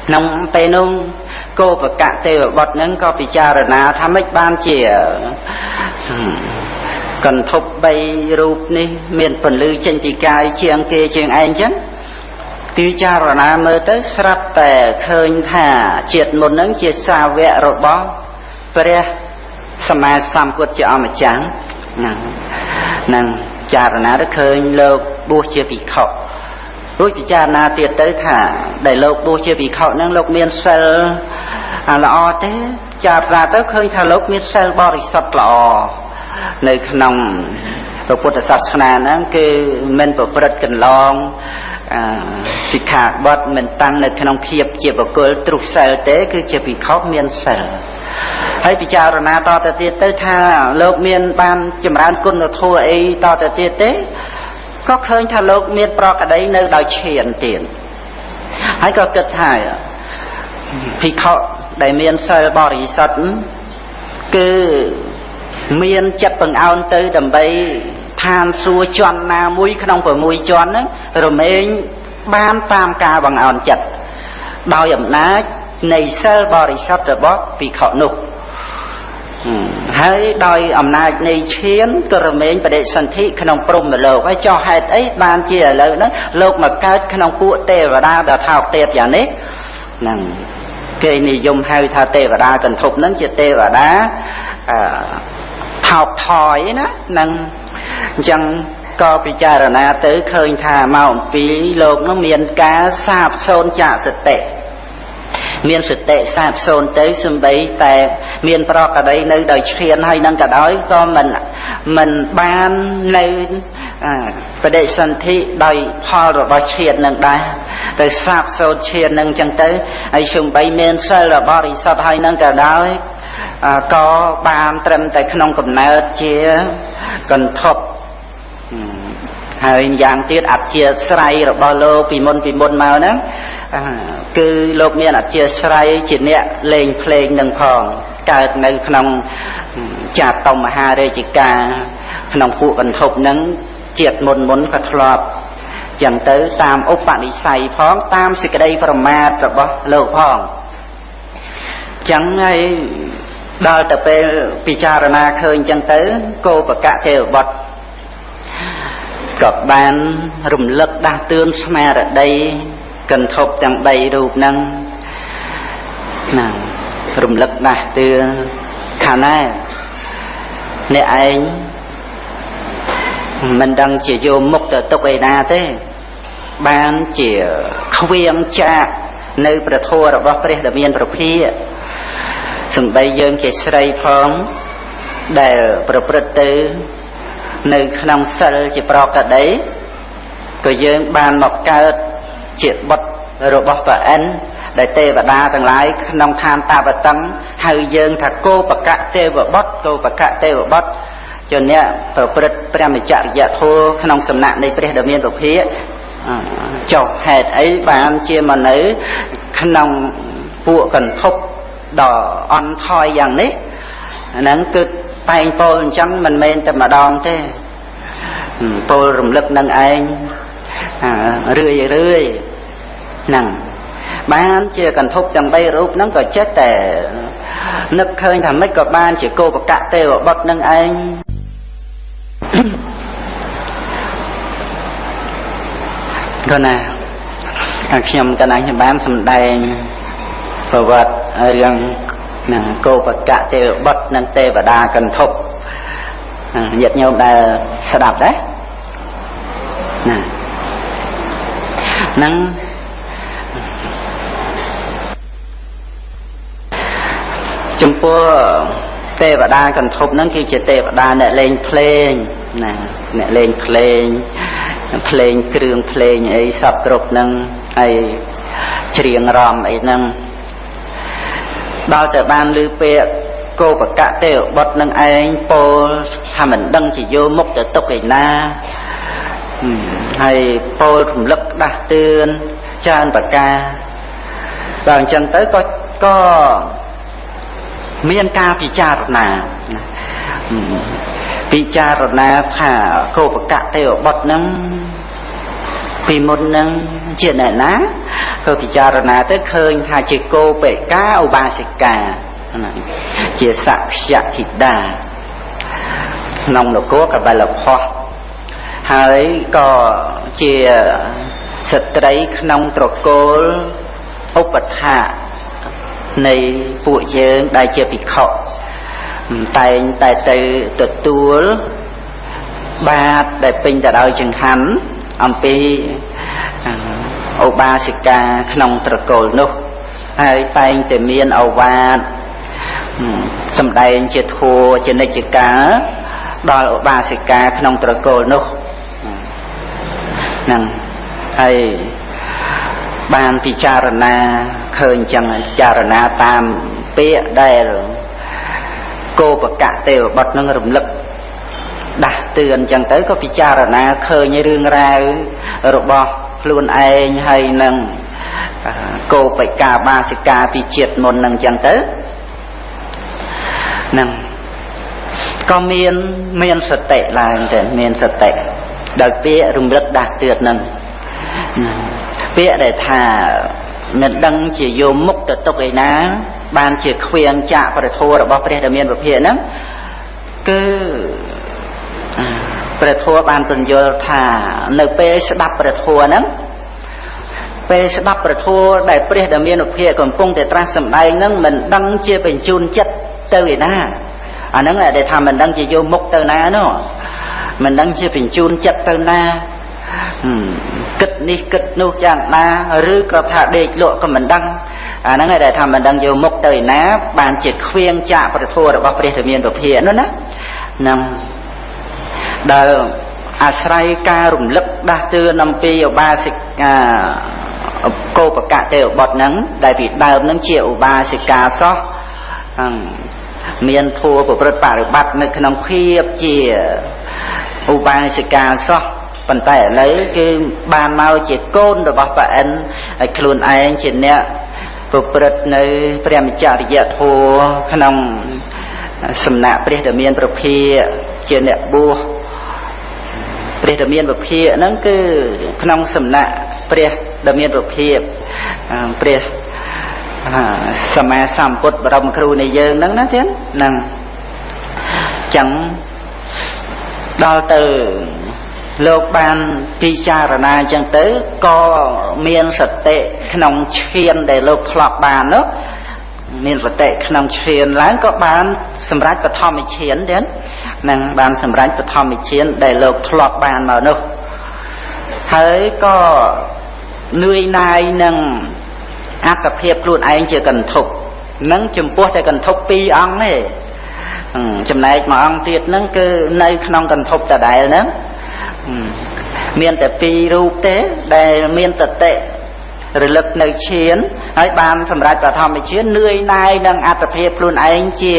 ក្នុងពេលនោះកោបកៈទេវបុត្រនឹងក៏ពិចារណាថាម៉េចបានជាកន្ធព3រូបនេះមានពន្លឺចេញពីកាយជាងគេជាងឯងអញ្ចឹងពិចារណាមើលទៅស្រាប់តែឃើញថាជាតិមុននឹងជាសាវករបស់ព្រះសម្មាសម្ពុទ្ធជាអម្ចាស់នឹងចារណាទៅឃើញលោកបួសជាភិក្ខុរួចពិចារណាទៀតទៅថាដែលលោកបួសជាភិក្ខុហ្នឹងលោកមានសិលល្អទេចារណាទៅឃើញថាលោកមានសិលបរិសុទ្ធល្អនៅក្នុងព្រះពុទ្ធសាសនាហ្នឹងគឺមិនប្រព្រឹត្តកន្លងសិក្ខាបទមិនតាំងនៅក្នុងភាពជាបុគ្គលទ្រុសសិលទេគឺជាភិក្ខុមានសិលហើយពិចារណាតទៅទៀតទៅថាលោកមានបានចម្រើនគុណធម៌អីតទៅទៀតទេក៏ឃើញថាលោកមានប្រកដីនៅដោយឈានទៀតហើយក៏គិតថាភិក្ខុដែលមានសិលបរិសុទ្ធគឺមានចិត្តបង្អោនទៅដើម្បីឋានសួគ៌ជាន់ណាមួយក្នុង6ជាន់ហ្នឹងរមែងបានតាមការបង្អោនចិត្តដោយអំណាចនៃសិលបរិសុទ្ធរបស់ភិក្ខុនោះហើយដោយអំណាចនៃឈានក៏រមែងបដិសន្ធិក្នុងព្រហ្មលោកហើយចោះហេតុអីបានជាឥឡូវហ្នឹងលោកមកកើតក្នុងពួកទេវតាដ៏ថោកទាបយ៉ាងនេះហ្នឹងគេនិយមហៅថាទេវតាកន្ធពហ្នឹងជាទេវតាថោកថយណាហ្នឹងអញ្ចឹងក៏ពិចារណាទៅឃើញថាមកអំពីលោកនោះមានការសាបសូន្យចាកសតិមានសតិសាបសូន្យទៅសំបីតែមានប្រកដីនៅដោយឈានហើយនឹងក៏ដោយក៏មិនបាននៅបដិសន្ធិដោយផលរបស់ឈាននឹងដែរទៅសាបសូន្យឈាននឹងអញ្ចឹងទៅហើយសំបីមានសិលបរិសុទ្ធហើយនឹងក៏ដោយក៏បានត្រឹមតែក្នុងកំណើតជាកន្ធពហើយយ៉ាងទៀតអធ្យាស្រ័យរបស់លោកពីមុនមកហ្នឹងគឺលោកមានអធ្យាស្រ័យជាអ្នកលេងភ្លេងនឹងផងកើតនៅក្នុងចាតុមហារាជការក្នុងពួកកន្ធពហ្នឹងជាតិមុនក៏ធ្លាប់ចឹងទៅតាមឧបនិស្ស័យផងតាមសេចក្តីប្រមាទរបស់លោកផង chẳng hay đo tập Picharana khơi chẳng tới cô và cả theo bọt cọp ban rùm lực đa tương smart ở đây cần thộp chẳng đầy rụp năng nào rùm lực đa tương khả năng nè anh mình đang chỉ vô mục từ tục ấy na thế ban chỉ khuyên cha nơiประทัวរបស់ព្រះដែលមានប្រភិយសំបីយើងជាស្រីផងដែលប្រព្រឹត្តទៅនៅក្នុងសិលជាប្រកដីក៏យើងបានមកកើតជាបុត្ររបស់ព្រះអិនដែលទេវតាទាំងឡាយក្នុងឋានតាបតੰហៅយើងថាគោបកៈទេវបុត្រគោបកៈទេវបុត្រជនអ្នកប្រព្រឹត្តព្រះមច្ចរិយធម៌ក្នុងសំណាក់នៃព្រះដែលមានប្រភិយចុះហេតុអីបានជាមកនៅក្នុងពួកកន្ធប់ដ៏អន់ថយយ៉ាងនេះហ្នឹងគឺតែងពោលអញ្ចឹងមិនមែនតែម្ដងទេពោលរំលឹកនឹងឯងរឿយហ្នឹងបានជាកន្ធប់ទាំង3រូបហ្នឹងក៏ចិត្តតែនឹកឃើញថាម៉េចក៏បានជាគោបកៈទេវបុត្រនឹងឯងក៏ណាខ្ញុំកណ្ដាលខ្ញុំបានសម្ដែងប្រវត្តិរឿងគោបកៈទេវបុត្រនិងទេវតាកន្ធប់ញាតិញោមដែលស្ដាប់ដែរណាហ្នឹងចំពោះទេវតាកន្ធប់ហ្នឹងគឺជាទេវតាអ្នកលេងភ្លេងណាអ្នកលេងភ្លេងភ្លេងគ្រឿងភ្លេងអីសពគ្រប់ហ្នឹងហើយច្រៀងរំអីហ្នឹងដល់តែបានឮពាក្យគោបកៈទេវបុត្រនឹងឯងពោលថាមិនដឹងជាយកមុខទៅទុកឯណាហើយពោលរំលឹកដាស់តឿនច្រើនប្រការដល់អញ្ចឹងទៅក៏មានការពិចារណាថាគោបកៈទេវបុត្រនឹងពីមុននឹងជាអ្នកណាក៏ពិចារណាទៅឃើញថាជាគោបិកាឧបាសិកាជាសក្យធិតាក្នុងនគរកបិលភ័ស្ត្រហើយក៏ជាស្ត្រីក្នុងត្រកូលឧបថានៃពួកយើងដែលជាភិក្ខុតែងតែទៅទទួលបាតដែលពេញទៅដោយចង្ហាន់អំពីឧបាសិកាក្នុងត្រកូលនោះហើយតែងតែមានឱវាទសម្ដែងជាធម៌ជានិច្ចកាលដល់ឧបាសិកាក្នុងត្រកូលនោះហ្នឹងហើយបានពិចារណាឃើញចឹងពិចារណាតាមពាក្យដែលគោបកៈទេវបុត្រនឹងរំលឹកដាស់តឿនចឹងទៅក៏ពិចារណាឃើញរឿងរ៉ាវរបស់ខ្លួនឯងហើយនឹងគោបិកាបាសិកាពីជាតិមុននឹងចឹងទៅនឹងក៏មានសតិឡើងទៅមានសតិដោយពាក្យរំលឹកដាស់តឿននឹងពាក្យដែលថាមិនដឹងជាយកមុខទៅទុកឯណាបានជាខ្វៀងចាក់ប្រធัวរបស់ព្រះដែលមានពភាហ្នឹងគឺព្រះធัวបានពន្យល់ថានៅពេលស្ដាប់ព្រះធัวហ្នឹងពេលស្ដាប់ព្រះធัวដែលព្រះដែលមានពភាកំពុងតែត្រាស់សម្ដែងហ្នឹងមិនដឹងជាបញ្ជូនចិត្តទៅឯណាអាហ្នឹងដែលថាមិនដឹងជាយកមុខទៅណានោះមិនដឹងជាបញ្ជូនចិត្តទៅណាគិតនេះគិតនោះយ៉ាងណាឬក៏ថាដេកលក់ក៏មិនដឹងអាហ្នឹងឯងដែលថាមិនដឹងយកមុខទៅឯណាបានជាខ្វៀងចាក់ប្រធัวរបស់ព្រះដែលមានពភានោះណានឹងដែលអាស្រ័យការរំលឹកដាស់តឿនអំពីឧបាសិកាគោបកៈទេវបុត្រហ្នឹងដែលពីដើមហ្នឹងជាឧបាសិកាសោះមានធัวប្រព្រឹត្តបរិបត្តិនៅក្នុងភាពជាឧបាសិកាសោះប៉ុន្តែឥឡូវគឺបានមកជាកូនរបស់ព្រះអិនហើយខ្លួនឯងជាអ្នកប្រព្រឹត្តនៅព្រះមច្ចរិយធម៌ក្នុងសំណាក់ព្រះដែលមានប្រភាជាអ្នកបួសព្រះដែលមានប្រភាហ្នឹងគឺក្នុងសំណាក់ព្រះដែលមានប្រភាព្រះ សម្មាសម្ពុទ្ធបរមគ្រូនៃយើងហ្នឹងណាទៀតហ្នឹងចឹងដល់ទៅលោកបានពិចារណាចឹងទៅក៏មានសតិក្នុងឈានដែលលោកធ្លាប់បាននោះមានសតិក្នុងឈានឡើងក៏បានសម្រេចបឋមឈានទៀតនឹងបានសម្រេចបឋមឈានដែលលោកធ្លាប់បានមកនោះហើយក៏នឿយណាយនឹងអត្តភាពខ្លួនឯងជាកន្ធុកនឹងចំពោះតែកន្ធុក2អង្គទេចំណែកមួយអង្គទៀតហ្នឹងគឺនៅក្នុងកន្ធុកដដែលហ្នឹងមានតែ2រូបទេដែលមានតតិរលឹកនៅឈានហើយបានសម្រេចបឋមឈាននឿយណាយនឹងអត្តភាពខ្លួនឯងជា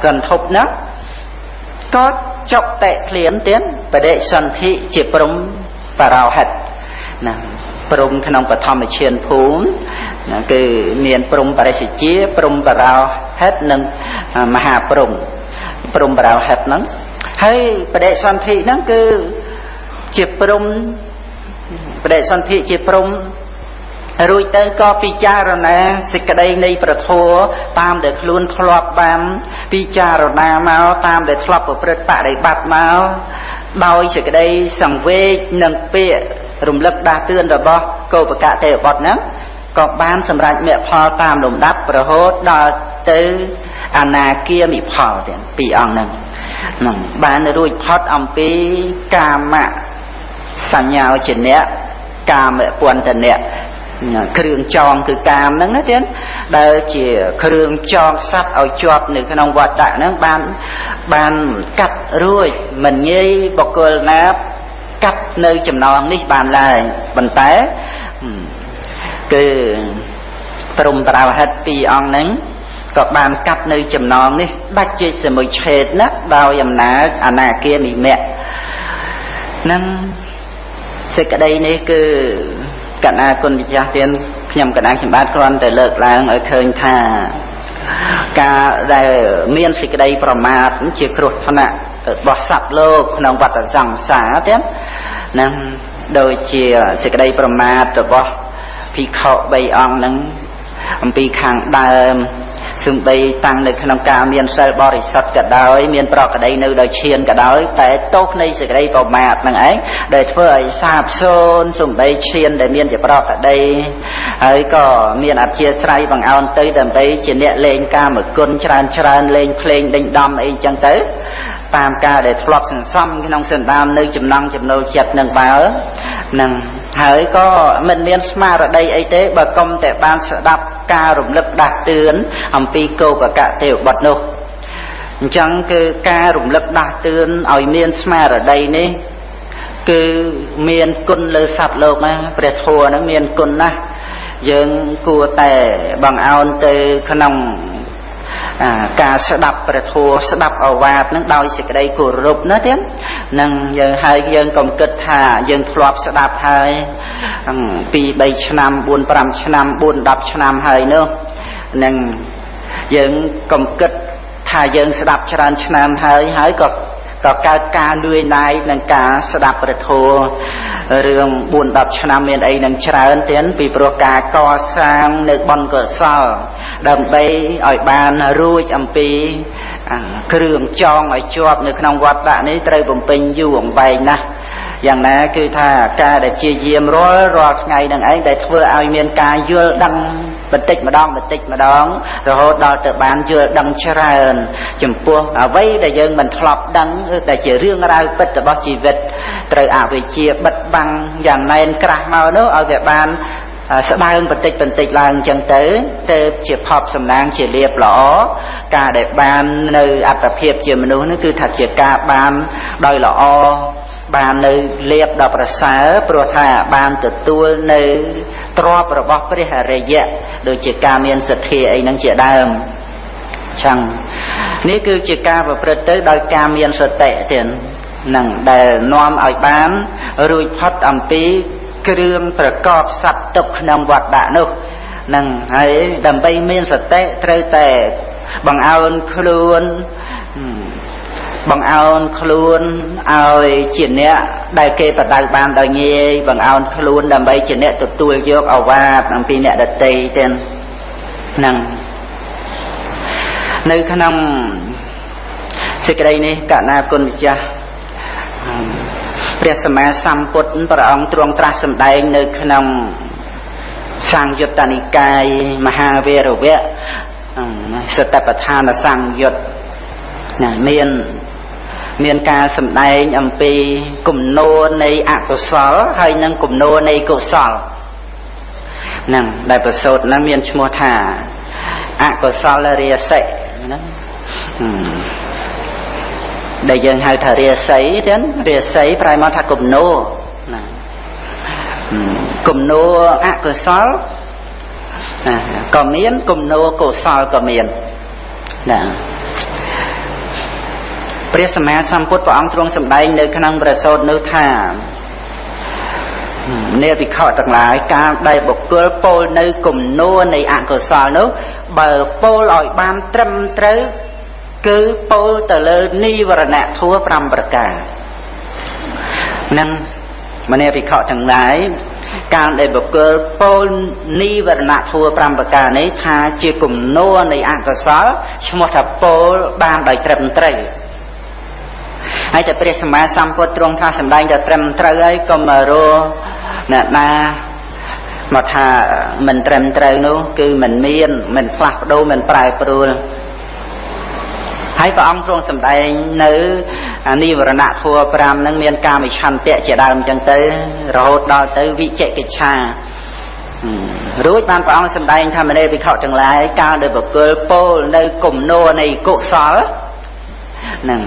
កន្ធុកហ្នឹងក៏ចុកតេភ្លាមទៀតបដិសន្ធិជាព្រំបរោហិតណាព្រំក្នុងបឋមឈានភូមិគឺមានព្រំបរិសជាព្រំបរោហិតនិងមហាព្រំបរោហិតហ្នឹងហើយបដិសន្ធិហ្នឹងគឺជាព្រំបដិសន្ធិជាព្រំរួចទៅក៏ពិចារណាសេចក្តីនៃប្រធមតាមដែលខ្លួនធ្លាប់បានពិចារណាមកតាមដែលធ្លាប់ប្រព្រឹត្តបរិបត្តិមកដោយសេចក្តីសង្វេគនិងពាក្យរំលឹកដាស់តឿនរបស់កោបកៈទេវបុត្រហ្នឹងក៏បានសម្រេចមគ្គផលតាមលំដាប់រហូតដល់ទៅអនាគាមិផលទៀត2អង្គហ្នឹងបានរួចផុតអំពីកាមសញ្ញាចនៈកាមពន្ធនៈគ្រឿងចងគឺកាមហ្នឹងណាទៀតដែលជាគ្រឿងចងសត្វឲ្យជាប់នៅក្នុងវត្តហ្នឹងបានកាត់រួចមិនងាយបុគ្គលណាកាត់នៅចំណងនេះបានឡើយប៉ុន្តែគឺព្រំបរោហិត2អង្គហ្នឹងក៏បានកាត់នៅចំណងនេះដាច់ជាសមុឆេតណាដោយអំណាចអនាគាមិមគ្គនឹងសេចក្តីនេះគឺកណ្ដាគុណវិចារទៀតខ្ញុំកណ្ដាខ្ញុំបាទគ្រាន់តែលើកឡើងឲ្យឃើញថាការដែលមានសេចក្តីប្រមាទជាគ្រោះថ្នាក់របស់សត្វលោកក្នុងវដ្តសង្សារទៀតនឹងដូចជាសេចក្តីប្រមាទរបស់ភិក្ខុ3អង្គហ្នឹងអំពីខាងដើមសំបីតាំងនៅក្នុងការមានសិលបរិសុទ្ធក៏ដោយមានប្រក្តីនៅដោយឈានក៏ដោយតែទោសនៃសេចក្តីប្រមាទហ្នឹងឯងដែលធ្វើឲ្យសាបសូន្យសំបីឈានដែលមានជាប្រក្តីហើយក៏មានអធ្យាស្រ័យបង្អោនទៅដើម្បីជាអ្នកលេងកាមគុណច្រើនលេងភ្លេងដេញដំអីចឹងទៅតាមការដែលធ្លាប់សន្សំក្នុងសន្តាននៅចំណង់ចំណូលចិត្តនឹងបើនឹងហើយក៏មិនមានស្មារតីអីទេបើកុំតែបានស្ដាប់ការរំលឹកដាស់តឿនអំពីកោបកៈទេវបុត្រនោះអញ្ចឹងគឺការរំលឹកដាស់តឿនឲ្យមានស្មារតីនេះគឺមានគុណលើសត្វលោកណាព្រះធម៌ហ្នឹងមានគុណណាស់យើងគួរតែបង្អោនទៅក្នុងការស្ដាប់ព្រះធម៌ស្ដាប់ឱវាទនឹងដោយសេចក្តីគោរពណាទៀតនឹងយើងហើយយើងកុំគិតថាយើងធ្លាប់ស្ដាប់ហើយ2 3ឆ្នាំ4 5ឆ្នាំ4 10ឆ្នាំហើយនោះនឹងយើងកុំគិតថាយើងស្ដាប់ច្រើនឆ្នាំហើយក៏កើតការលឿនណាយនឹងការស្ដាប់ព្រះធម៌រឿង4 10ឆ្នាំមានអីនឹងច្រើនទៀតពីព្រោះការកសាងនៅបុណ្យកុសលដើម្បីឲ្យបានរួចអំពីគ្រឿងចងឲ្យជាប់នៅក្នុងវត្តដាក់នេះត្រូវបំពេញយូរអង្វែងណាស់យ៉ាងណាគឺថាការដែលជាយាមរាល់ថ្ងៃនឹងឯងដែលធ្វើឲ្យមានការយល់ដឹងបន្តិចម្ដងរហូតដល់ទៅបានយល់ដឹងច្រើនចំពោះអ្វីដែលយើងមិនធ្លាប់ដឹងតែជារឿងរ៉ាវពិតរបស់ជីវិតត្រូវអវិជ្ជាបិទបាំងយ៉ាងណែនក្រាស់មកនោះឲ្យវាបានស្បើងបន្តិចឡើងអញ្ចឹងទៅជាផប់សំណាងជាលៀបល្អការដែលបាននៅអត្តភាពជាមនុស្សនេះគឺថាជាការបានដោយល្អបាននៅលៀបដល់ប្រសើរព្រោះថាបានទទួលនៅទ្រព្យរបស់ព្រះអរិយៈដូចជាការមានសទ្ធាអីហ្នឹងជាដើមចឹងនេះគឺជាការប្រព្រឹត្តទៅដោយការមានសតិទៀតនឹងដែលនាំឲ្យបានរួចផុតអំពីគ្រឿងប្រកបសត្វទុកក្នុងវត្តដាក់នោះនឹងហើយដើម្បីមានសតិត្រូវតែបង្អោនខ្លួនឲ្យជាអ្នកដែលគេបដៅបានដោយងាយបង្អោនខ្លួនដើម្បីជាអ្នកទទួលយកឱវាទអំពីអ្នកដទៃទៀត năng nơi khả năngសេចក្តីនេះកណាគុណម្ចាស់ព្រះសម្មាសម្ពុទ្ធព្រះអង្គទ្រង់ត្រាស់សម្ដែងនៅក្នុងសង្យុត្តនិកាយមហាវេរវៈសតបដ្ឋានសង្យុត្តមានការសម្ដែងអំពីគំនោនៃអកុសលហើយនិងគំនោនៃកុសលហ្នឹងដែលប្រសូតហ្នឹងមានឈ្មោះថាអកុសលរាសីហ្នឹងដែលយើងហៅថារាសីទៀតរាសីប្រែមកថាគំនោណាគំនោអកុសលក៏មានគំនោកុសលក៏មានណាព្រះសម្មាសម្ពុទ្ធព្រះអង្គទ្រង់សម្ដែងនៅក្នុងប្រសូតនោះថាអ្នកវិខទាំងឡាយការដែលបុគ្គលពោលនៅគំនោនៃអកុសលនោះបើពោលឲ្យបានត្រឹមត្រូវគឺពោលទៅលើនិវរណធម៌5ប្រការនឹងមនាវិខទាំងឡាយការដែលបុគ្គលពោលនិវរណធម៌5ប្រការនេះថាជាគំនោនៃអកុសលឈ្មោះថាពោលបានដោយត្រឹមត្រូវហើយតែព្រះសម្មាសម្ពុទ្ធទ្រង់ថាសម្ដែងតែត្រឹមត្រូវហើយក៏មករកអ្នកណាមកថាមិនត្រឹមត្រូវនោះគឺមិនផ្លាស់ប្ដូរមិនប្រែប្រួលហើយព្រះអង្គទ្រង់សម្ដែងនៅនិវរណធម៌5ហ្នឹងមានកាមឆន្ទៈជាដើមអញ្ចឹងទៅរហូតដល់ទៅវិជកិច្ឆារួចបានព្រះអង្គសម្ដែងថាមនេភិក្ខុទាំងឡាយកាលដែលបុគ្គលពោលនៅគំនោនៃកុសលហ្នឹង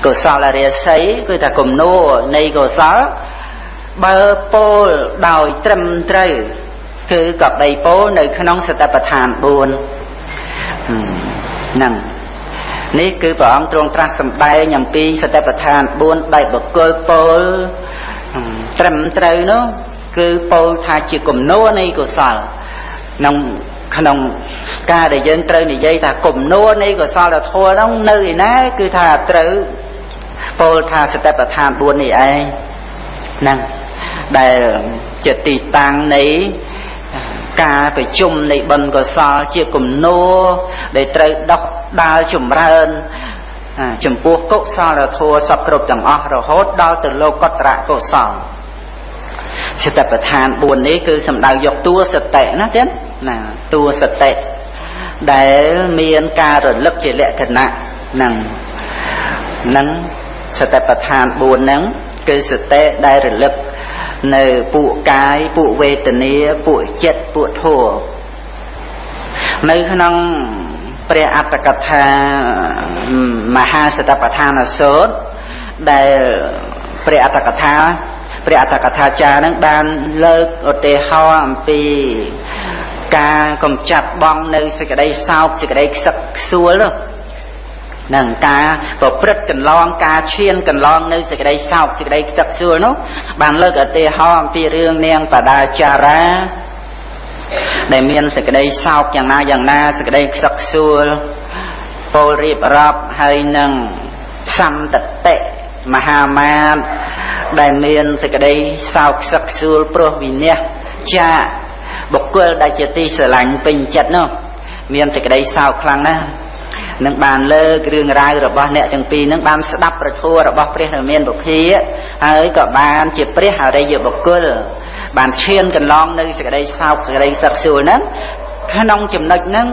កុសលរាសីគឺថាគំនោនៃកុសលបើពោលដោយត្រឹមត្រូវគឺក៏បីពោលនៅក្នុងសតិប្បដ្ឋាន4ហ្នឹងនេះគឺព្រះអង្គទ្រង់ត្រាស់សម្ដែងអំពីសតិប្បដ្ឋាន4ដែលបុគ្គលពោលត្រឹមត្រូវនោះគឺពោលថាជាគំនោនៃកុសលក្នុងការដែលយើងត្រូវនិយាយថាគំនោនៃកុសលធម៌នោះនៅឯណាគឺថាត្រូវពោលថាសតិប្បដ្ឋាន4នេះឯងហ្នឹងដែលជាទីតាំងនៃការប្រជុំនៃបុណ្យកុសលជាគំនោដែលត្រូវដោះដាលចម្រើនចំពោះកុសលធម៌សពគ្រប់ទាំងអស់រហូតដល់ទៅលោកុត្តរកុសលសតិប្បដ្ឋាន4នេះគឺសំដៅយកតួសតិណាទៀតណាតួសតិដែលមានការរលឹកជាលក្ខណៈហ្នឹងសតិប្បដ្ឋាន4ហ្នឹងគឺសតិដែលរលឹកនៅពួកកាយពួកវេទនាពួកចិត្តពួកធម៌នៅក្នុងព្រះអត្តកថាមហាសតិប្បដ្ឋានសូត្រដែលព្រះអត្តកថាចារ្យនឹងបានលើកឧទាហរណ៍អំពីការកំចាត់បងនៅសេចក្តីសោកសេចក្តីខ្សឹកខ្សួលនោះនឹងការប្រព្រឹត្តកន្លងការឈានកន្លងនៅសេចក្តីសោកសេចក្តីខ្សឹកខ្សួលនោះបានលើកឧទាហរណ៍អំពីរឿងនាងបដាចារាដែលមានសេចក្តីសោកយ៉ាងណាសេចក្តីខ្សឹកខ្សួលពោលរៀបរាប់ហើយនឹងសន្តតិមហាមាត្រដែលមានសេចក្តីសោកខ្សឹកខ្សួលព្រោះវិនិច្ឆ័យបុគ្គលដែលជាទីស្រឡាញ់ពេញចិត្តនោះមានសេចក្តីសោកខ្លាំងណាស់នឹងបានលើករឿងរ៉ាវរបស់អ្នកទាំងពីរនឹងបានស្ដាប់ប្រធัวរបស់ព្រះរាមាបុព្វាហើយក៏បានជាព្រះអរិយបុគ្គលបានឈានកន្លងនៅសេចក្តីសោកសេចក្តីសឹកសួលហ្នឹងក្នុងចំណុចហ្នឹង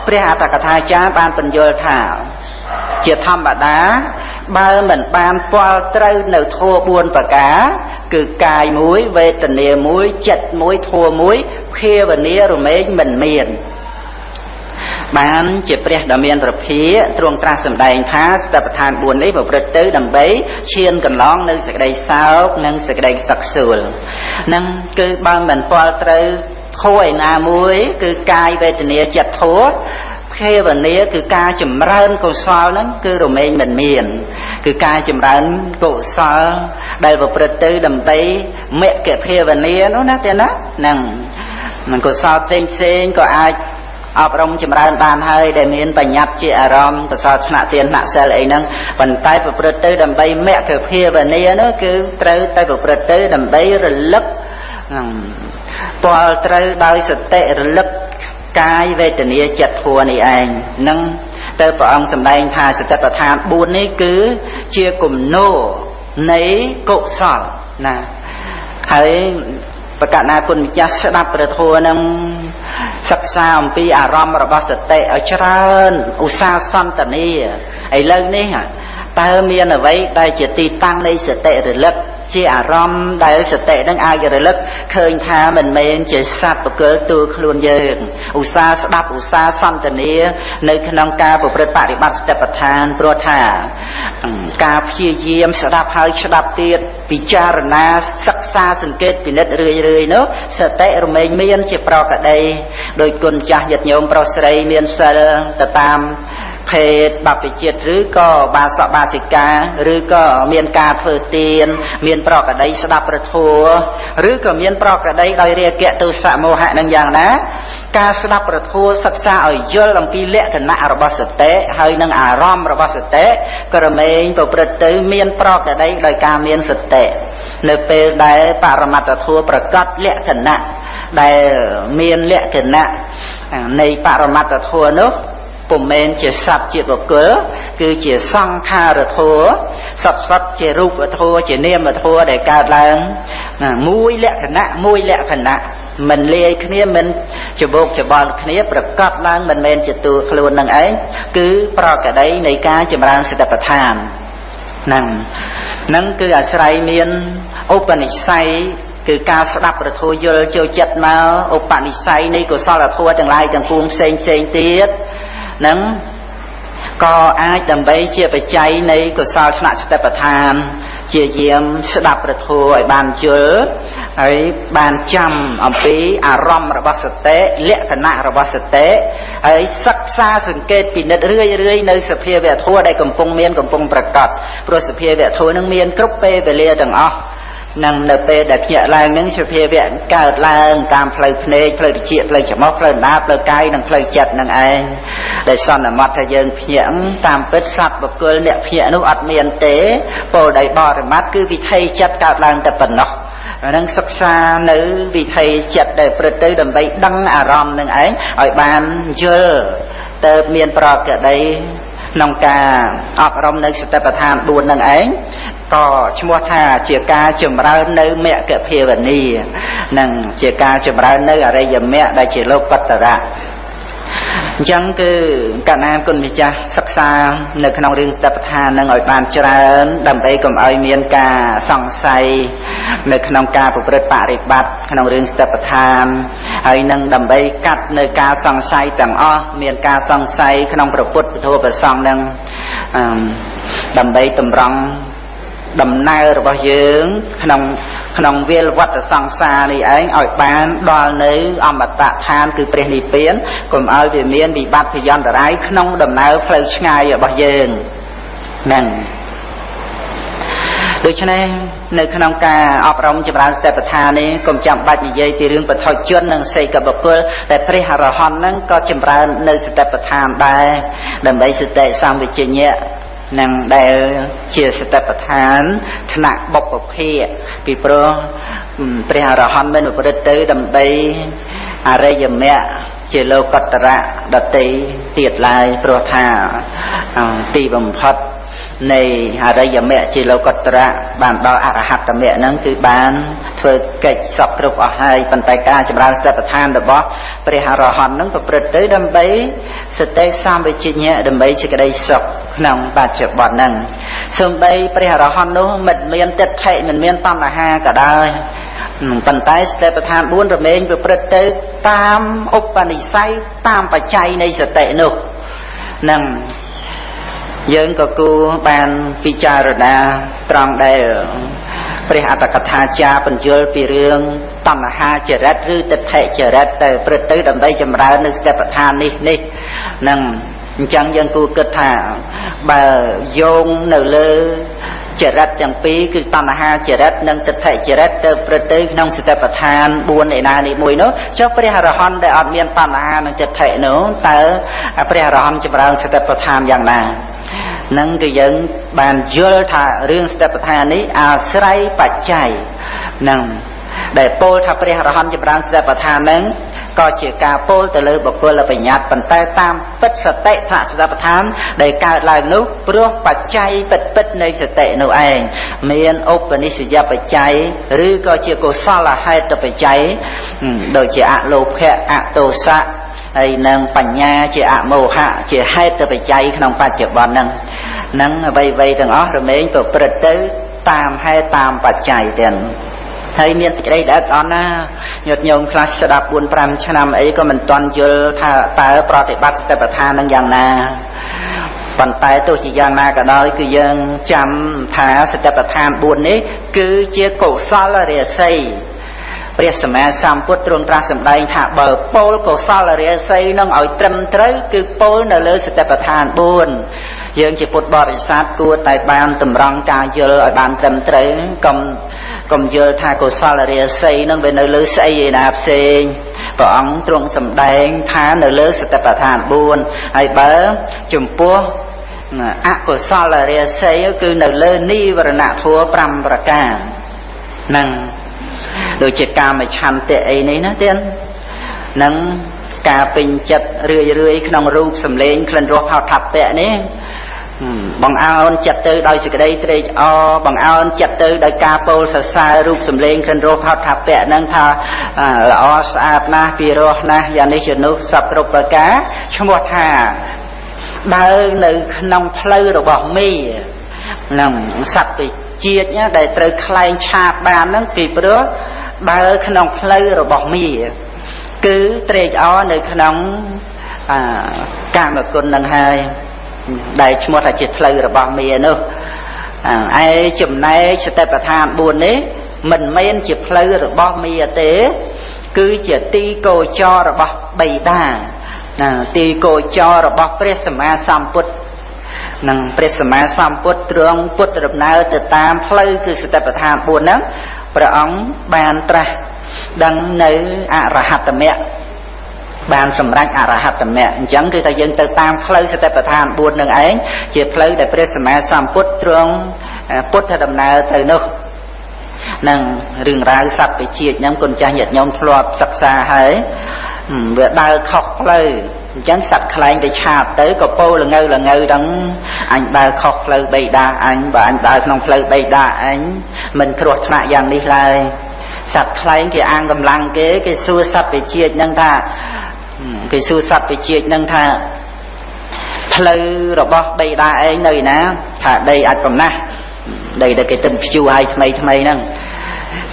ព្រះអត្តកថាចារ្យបានបញ្យល់ថាជាធម្មតាបើមិនបានពាល់ត្រូវនៅធម៌4ប្រការគឺកាយមួយវេទនាមួយចិត្តមួយធម៌មួយភាវនារមែងមិនមានបានជាព្រះដ៏មានព្រះភិក្ខទ្រង់ត្រាស់សម្ដែងថាសតិប្បដ្ឋាន4នេះប្រព្រឹត្តទៅដើម្បីឈានកន្លងនៅសេចក្តីសោកនិងសេចក្តីសឹកសួលនឹងគឺបើមិនពាល់ត្រូវធម៌ឯណាមួយគឺកាយវេទនាចិត្តធម៌ភាវនាគឺការចម្រើនកុសលហ្នឹងគឺរមែងមិនមានគឺការចម្រើនកុសលដែលប្រព្រឹត្តទៅដើម្បីមគ្គភាវនានោះណាទេណាហ្នឹងកុសលផ្សេងក៏អាចអប់រំចម្រើនបានហើយដែលមានបញ្ញត្តិជាអារម្មណ៍កុសលឆ្នាក់ទានថ្នាក់សិលអីហ្នឹងប៉ុន្តែប្រព្រឹត្តទៅដើម្បីមគ្គភាវនានោះគឺត្រូវតែប្រព្រឹត្តទៅដើម្បីរលឹកពលត្រូវដោយសតិរលឹក កាយវេទនាចិត្តធัวនេះឯងនឹងទៅព្រះអង្គសម្ដែងថាសតិប្បដ្ឋាន4នេះគឺជាគំនោនៃកុសលណាហើយប្រកាសណាគុណម្ចាស់ស្ដាប់ព្រះធម៌នឹងសិក្សាអំពីអារម្មណ៍របស់សតិឲ្យច្រើនឧស្សាហ៍សន្តានាឥឡូវនេះតើមានអ្វីដែលជាទីតាំងនៃសតិរលឹកជាអារម្មណ៍ដែលសតិនឹងអាចរលឹកឃើញថាមិនមែនជាសត្វបកលទូខ្លួនយើងឧស្សាហ៍ស្ដាប់ឧស្សាហ៍សន្តានានៅក្នុងការប្រព្រឹត្តបរិបត្តិសតិប្បដ្ឋានព្រោះថាការព្យាយាមស្ដាប់ហើយស្ដាប់ទៀតពិចារណាសិក្សាសង្កេតពិនិត្យរឿយនោះសតិរមែងមានជាប្រកដីដោយគុណចាស់ញាតិញោមប្រុសស្រីមានសិលទៅតាមភេទបព្វជិតឬក៏បាសកបាសិកាឬក៏មានការធ្វើទានមានប្រកដីស្ដាប់ព្រះធម៌ឬក៏មានប្រកដីដោយរាគៈទោសៈមោហៈនឹងយ៉ាងណាការស្ដាប់ព្រះធម៌សិក្សាឲ្យយល់អំពីលក្ខណៈរបស់សតិហើយនឹងអារម្មណ៍របស់សតិក៏រមែងប្រព្រឹត្តទៅមានប្រកដីដោយការមានសតិនៅពេលដែលបរមត្តធម៌ប្រកបលក្ខណៈដែលមានលក្ខណៈនៃបរមត្តធម៌នោះពុំមែនជាសត្វជាបុគ្គលគឺជាសង្ខារធម៌សត្វជារូបធម៌ជានាមធម៌ដែលកើតឡើងមួយលក្ខណៈមិនលាយគ្នាមិនច្បោកច្បល់គ្នាប្រកបឡើងមិនមែនជាតួខ្លួននឹងឯងគឺប្រកដីនៃការចម្រើនសតិប្បដ្ឋានហ្នឹងគឺអាស្រ័យមានឧបនិស្ស័យគឺការស្ដាប់ព្រះធម៌យល់ចូលចិត្តមកឧបនិស្ស័យនៃកុសលធម៌ទាំងឡាយទាំងពួងផ្សេងទៀតនឹងក៏អាចដើម្បីជាបច្ច័យនៃកុសលឆ្នាក់សតិប្បដ្ឋានជាយាមស្ដាប់ព្រះធម៌ឲ្យបានយល់ហើយបានចាំអំពីអារម្មណ៍របស់សតិលក្ខណៈរបស់សតិហើយសិក្សាសង្កេតពិនិត្យរឿយនៅសភាវៈធម៌ដែលកំពុងប្រកបព្រោះសភាវៈធម៌នឹងមានគ្រប់ពេលវេលាទាំងអស់នឹងនៅពេលដែលភ្ញាក់ឡើងនឹងសភាវៈកើតឡើងតាមផ្លូវភ្នែកផ្លូវត្រចៀកផ្លូវច្រមុះផ្លូវដណ្ដាផ្លូវកាយនិងផ្លូវចិត្តនឹងឯងដែលសន្មតថាយើងភ្ញាក់តាមពិតសត្វបុគ្គលអ្នកភ្ញាក់នោះអត់មានទេពលដោយបរិមត្តគឺវិថីចិត្តកើតឡើងតែប៉ុណ្ណោះនឹងសិក្សានៅវិថីចិត្តដែលព្រឹត្តទៅដើម្បីដឹងអារម្មណ៍នឹងឯងឲ្យបានយល់ទៅមានប្រកដីក្នុងការអប់រំនៅសតិប្បដ្ឋាន4នឹងឯងក៏ឈ្មោះថាជាការចម្រើននៅមគ្គភាវនានិងជាការចម្រើននៅអរិយមគ្គដែលជាលោកកតរៈអញ្ចឹងគឺកណ្ណាគុណម្ចាស់សិក្សានៅក្នុងរឿងសតិប្បដ្ឋាននឹងឲ្យបានច្រើនដើម្បីកុំឲ្យមានការសង្ស័យនៅក្នុងការប្រព្រឹត្តបរិបត្តិក្នុងរឿងសតិប្បដ្ឋានហើយនឹងដើម្បីកាត់នៅការសង្ស័យទាំងអស់មានការសង្ស័យក្នុងព្រះពុទ្ធពធព្រះសង្ឃនឹងដើម្បីតម្រង់ដំណើររបស់យើងក្នុងវាលវត្តសង្សារនេះឯងឲ្យបានដល់នៅអមតៈឋានគឺព្រះនិព្វានកុំឲ្យវាមានវិបត្តិភយន្តរាយក្នុងដំណើរផ្លូវឆ្ងាយរបស់យើងហ្នឹងដូច្នេះនៅក្នុងការអប់រំចម្រើនសតិប្បដ្ឋាននេះកុំចាំបាច់និយាយពីរឿងបឋមជននិងសេកបុគ្គលតែព្រះអរហន្តហ្នឹងក៏ចម្រើននៅសតិប្បដ្ឋានដែរដើម្បីសតិសម្បជញ្ញៈនឹងដែលជាសតិប្បដ្ឋានថ្នាក់បុព្វភាគពីព្រោះព្រះអរហន្តមិនប្រព្រឹត្តទៅដើម្បីអរិយមគ្គជាលោកតរៈដតីទៀតឡើយព្រោះថាទីបំផុតនៃអរិយមគ្គជាលោកតរៈបានដល់អរហត្តមគ្គហ្នឹងគឺបានធ្វើកិច្ចសពគ្រប់អស់ហើយប៉ុន្តែការចម្រើនសតិប្បដ្ឋានរបស់ព្រះអរហន្តហ្នឹងប្រព្រឹត្តទៅដើម្បីសតិសម្បជញ្ញៈដើម្បីសេចក្តីសុខក្នុងបច្ចុប្បន្នហ្នឹងសូម្បីព្រះអរហន្តនោះមិនមានទិដ្ឋិមិនមានតណ្ហាក៏ដោយប៉ុន្តែសតិប្បដ្ឋាន4រមែងប្រព្រឹត្តទៅតាមឧបនិស្ស័យតាមបច្ច័យនៃសតិនោះនឹងយើងក៏គួរបានពិចារណាត្រង់ដែលព្រះអត្តកថាចារបញ្យល់ពីរឿងតណ្ហាចរិតឬទិដ្ឋិចរិតតែព្រឹត្តទៅដើម្បីចម្រើននៅសតិប្បដ្ឋាននេះនឹងអញ្ចឹងយើងគួរគិតថាបើយោងនៅលើចរិតទាំងពីរគឺតណ្ហាចរិតនិងទិដ្ឋិចរិតទៅព្រឹត្តទៅក្នុងសតិប្បដ្ឋាន4ឯណានេះមួយនោះចុះព្រះអរហន្តដែលអត់មានតណ្ហានិងទិដ្ឋិនោះតើព្រះអរហន្តចម្រើនសតិប្បដ្ឋានយ៉ាងណានឹងគឺយើងបានយល់ថារឿងសតិប្បដ្ឋាននេះអាស្រ័យបច្ច័យនឹងដែលពោលថាព្រះអរហន្តចម្រើនសតិប្បដ្ឋាននឹង ក៏ជាការពោលទៅលើបុគ្គលបញ្ញត្តិប៉ុន្តែតាមពិតសតិថសតិប្បដ្ឋានដែលកើតឡើងនោះព្រោះបច្ច័យពិតនៃសតិនោះឯងមានឧបនិស្សយបច្ច័យឬក៏ជាកុសលហេតុបច្ច័យដូចជាអលោភៈអទោសៈហើយនឹងបញ្ញាជាអមោហៈជាហេតុបច្ច័យក្នុងបច្ចុប្បន្នហ្នឹងអ្វីទាំងអស់រមែងប្រព្រឹត្តទៅតាមហេតុតាមបច្ច័យទាំងហើយមានសេចក្តីដែលអត់ណាញាតិញោមខ្លះស្ដាប់ 4-5 ឆ្នាំអីក៏មិនទាន់យល់ថាតើប្រតិបត្តិសតិប្បដ្ឋាននឹងយ៉ាងណាប៉ុន្តែទោះជាយ៉ាងណាក៏ដោយគឺយើងចាំថាសតិប្បដ្ឋាន 4 នេះគឺជាកុសលរាសីព្រះសម្មាសម្ពុទ្ធទ្រង់ត្រាស់សម្ដែងថាបើពោលកុសលរាសីនឹងឲ្យត្រឹមត្រូវគឺពោលនៅលើសតិប្បដ្ឋាន 4យើងជាពុទ្ធបរិស័ទគួរតែបានតម្រង់ការយល់ឲ្យបានត្រឹមត្រូវកុំយល់ថាកុសលរាសីនឹងវានៅលើស្អីឯណាផ្សេងព្រះអង្គទ្រង់សម្ដែងថានៅលើសតិប្បដ្ឋាន 4ហើយបើចំពោះអកុសលរាសីគឺនៅលើនិវរណធម៌5ប្រការហ្នឹងដូចជាកាមឆន្ទៈអីនេះណាទៀតនឹងការពេញចិត្តរឿយក្នុងរូបសម្លេងក្លិនរសផោថភៈនេះបង្អោនចិត្តទៅដោយសេចក្តីត្រេកអរបង្អោនចិត្តទៅដោយការពោលសរសើររូបសម្លេងក្លិនរសផោថភៈហ្នឹងថាល្អស្អាតណាស់ពីរោះណាស់យ៉ាងនេះជានោះសពគ្រប់ប្រការឈ្មោះថាដើរនៅក្នុងផ្លូវរបស់មេនឹងសត្វវិជាតិដែលត្រូវខ្លែងឆាបបានហ្នឹងពីព្រោះដើរក្នុងផ្លូវរបស់មេគឺត្រេកអរនៅក្នុងកាមគុណនឹងហើយដែលឈ្មោះថាជាផ្លូវរបស់មេនោះឯចំណែកសតិប្បដ្ឋាន 4 នេះមិនមែនជាផ្លូវរបស់មេទេគឺជាទីកោចររបស់បិតាទីកោចររបស់ព្រះសម្មាសម្ពុទ្ធនឹងព្រះសម្មាសម្ពុទ្ធទ្រង់ពុទ្ធដំណើរទៅតាមផ្លូវគឺសតិប្បដ្ឋាន 4 ហ្នឹងព្រះអង្គបានត្រាស់ដឹងនៅអរហត្តមគ្គបានសម្រេចអរហត្តមគ្គអញ្ចឹងគឺថាយើងទៅតាមផ្លូវសតិប្បដ្ឋាន 4 នឹងឯងជាផ្លូវដែលព្រះសម្មាសម្ពុទ្ធទ្រង់ពុទ្ធដំណើរទៅនោះនឹងរឿងរ៉ាវសត្វវិជាតិហ្នឹងគុណចាស់ញាតិញោមធ្លាប់សិក្សាហើយវាដើរខុសផ្លូវអញ្ចឹងសត្វខ្លែងទៅឆាបទៅក៏ពោលងើដឹងអញដើរខុសផ្លូវបិតាអញបើអញដើរក្នុងផ្លូវបិតាអញមិនគ្រោះថ្នាក់យ៉ាងនេះឡើយសត្វខ្លែងគេអាងកម្លាំងគេសួរសត្វវិជាតិហ្នឹងថាផ្លូវរបស់បិតាឯងនៅណាថាដីអាចកំណាស់ដីដែលគេទិញខ្ជូរឲ្យថ្មីហ្នឹង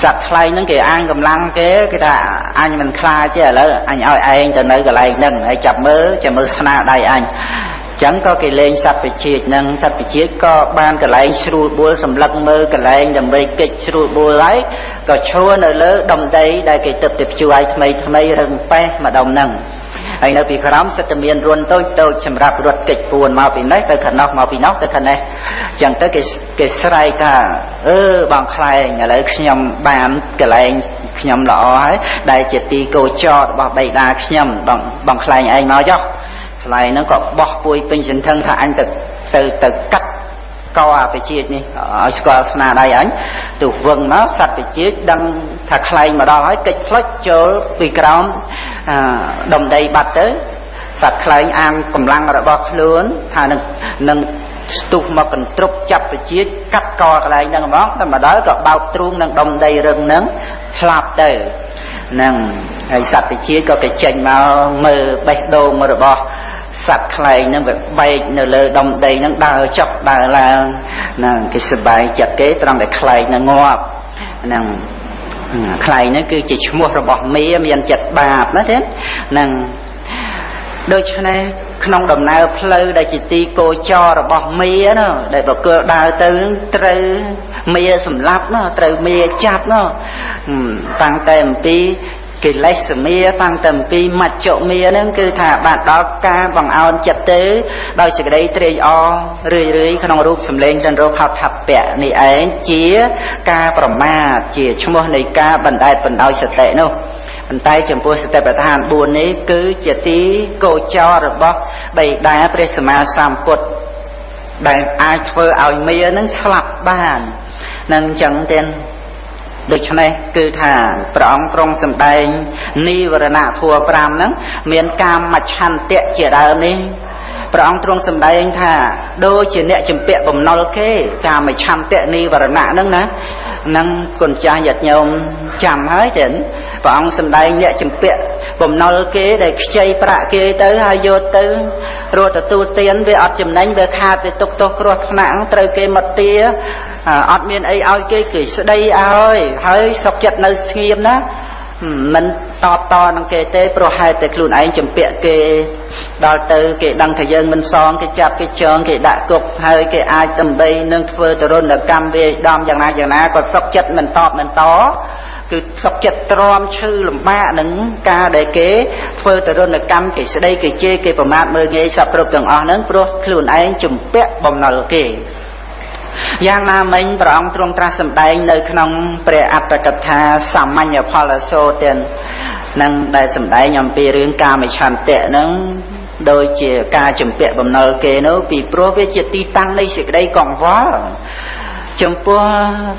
សត្វខ្លែងហ្នឹងគេអាងកម្លាំងគេថាអញមិនខ្លាចទេឥឡូវអញឲ្យឯងទៅនៅកន្លែងហ្នឹងហើយចាំមើលស្នាដៃអញចឹងក៏គេលេងសត្វវិជាតិហ្នឹងសត្វវិជាតិក៏បានកន្លែងស្រួលបួលសម្លឹកមើលកន្លែងដើម្បីកិច្ចស្រួលបួលហើយក៏ឈរនៅលើដុំដីដែលគេទឹកទៅភ្ជួរឲ្យថ្មីរឹងប៉េះម្ដុំហ្នឹងហើយនៅពីក្រោមសិតតែមានរុនតូចសម្រាប់រត់កិច្ចពួនមកពីនេះទៅខាងនោះមកពីនោះទៅខាងនេះចឹងទៅគេស្រែកថាបងខ្លែងឥឡូវខ្ញុំបានកន្លែងខ្ញុំល្អហើយដែលជាទីកោចររបស់បិតាខ្ញុំបងខ្លែងឯងមកចុះខ្លែងហ្នឹងក៏បោះពួយពេញសន្ធឹងថាអញទៅកាត់កអាបជាតិនេះឲ្យស្គាល់ស្នាដៃអញទៅវឹងមកសត្វបជាតិដឹងថាខ្លែងមកដល់ហើយកិច្ចផ្លុចចូលពីក្រោមដុំដីបាត់ទៅសត្វខ្លែងអាងកម្លាំងរបស់ខ្លួនថានឹងស្ទុះមកកន្ទ្រប់ចាប់បជាតិកាត់កកន្លែងហ្នឹងហ្មងតែមកដល់ក៏បោកទ្រូងនឹងដុំដីរឹងហ្នឹងឆ្លាប់ទៅហ្នឹងហើយសត្វបជាតិក៏គេចេញមកមើលបេះដូងរបស់សត្វខ្លែងហ្នឹងវាបែកនៅលើដុំដីហ្នឹងដើរចុះដើរឡើងហ្នឹងគេសប្បាយចិត្តគេត្រង់តែខ្លែងហ្នឹងងាប់ហ្នឹងខ្លែងហ្នឹងគឺជាឈ្មោះរបស់មេមានចិត្តបាបណាទេហ្នឹងដូច្នេះក្នុងដំណើរផ្លូវដែលជាទីកោចររបស់មេណាដែលបកគលដើរទៅត្រូវមេសម្លាប់ណាត្រូវមេចាប់ណាតាំងតែអំពីកិលេសមេតាំងតែអំពីមច្ចុមេហ្នឹងគឺថាបានដល់ការបង្អោនចិត្តទៅដោយសេចក្តីត្រេកអររឿយក្នុងរូបសម្លេងទាំងរូបហត្ថភៈនេះឯងជាការប្រមាទជាឈ្មោះនៃការបណ្ដែតបណ្ដោយសតិនោះប៉ុន្តែចំពោះសតិប្បដ្ឋាន 4 នេះគឺជាទីកោចររបស់បិតាព្រះសម្មាសម្ពុទ្ធដែលអាចធ្វើឲ្យមេនឹងស្លាប់បាននឹងអញ្ចឹងទេ ដូច្នេះគឺថាព្រះអង្គទ្រង់សម្ដែងនិវរណៈធัว5ហ្នឹងមានកាមច្ឆន្ទៈជាដើមនេះព្រះអង្គទ្រង់សម្ដែងថាដូចជាអ្នកចម្ពាក់បំណុលគេកាមច្ឆន្ទៈនិវរណៈហ្នឹងណានឹងគុណចាស់ញាតិញោមចាំហើយទេព្រះអង្គសម្ដែងអ្នកចម្ពាក់បំណុលគេដែលខ្ចីប្រាក់គេទៅហើយយកទៅរត់ទទួលទានវាអត់ចំណេញវាខាតវាទុកទោសគ្រោះថ្នាក់ត្រូវគេមកទាអត់មានអីឲ្យគេគឺស្ដីឲ្យហើយសុខចិត្តនៅស្ងៀមណាមិនតបតនឹងគេទេព្រោះហេតុតែខ្លួនឯងចម្ពាក់គេដល់ទៅគេដឹងថាយើងមិនសងគេចាប់គេចងគេដាក់គុកហើយគេអាចដើម្បីនឹងធ្វើទរណកម្មវាដំយ៉ាងណាក៏សុខចិត្តមិនតបមិនតគឺសុខចិត្តទ្រាំឈឺលំបាកនឹងការដែលគេធ្វើទរណកម្មគេស្ដីគេជេរគេប្រមាថមើលងាយសពគ្រប់ទាំងអស់ហ្នឹងព្រោះខ្លួនឯងចម្ពាក់បំណុលគេយ៉ាងណាមិញព្រះអង្គទ្រង់ត្រាស់សម្ដែងនៅក្នុងព្រះអត្តកថាសាមញ្ញផលសូត្រទាំងនឹងដែលសម្ដែងអំពីរឿងកាមច្ឆន្ទៈហ្នឹងដោយជាការចម្ពាក់បំណុលគេនោះពីព្រោះវាជាទីតាំងនៃសេចក្តីកង្វល់ចំពោះ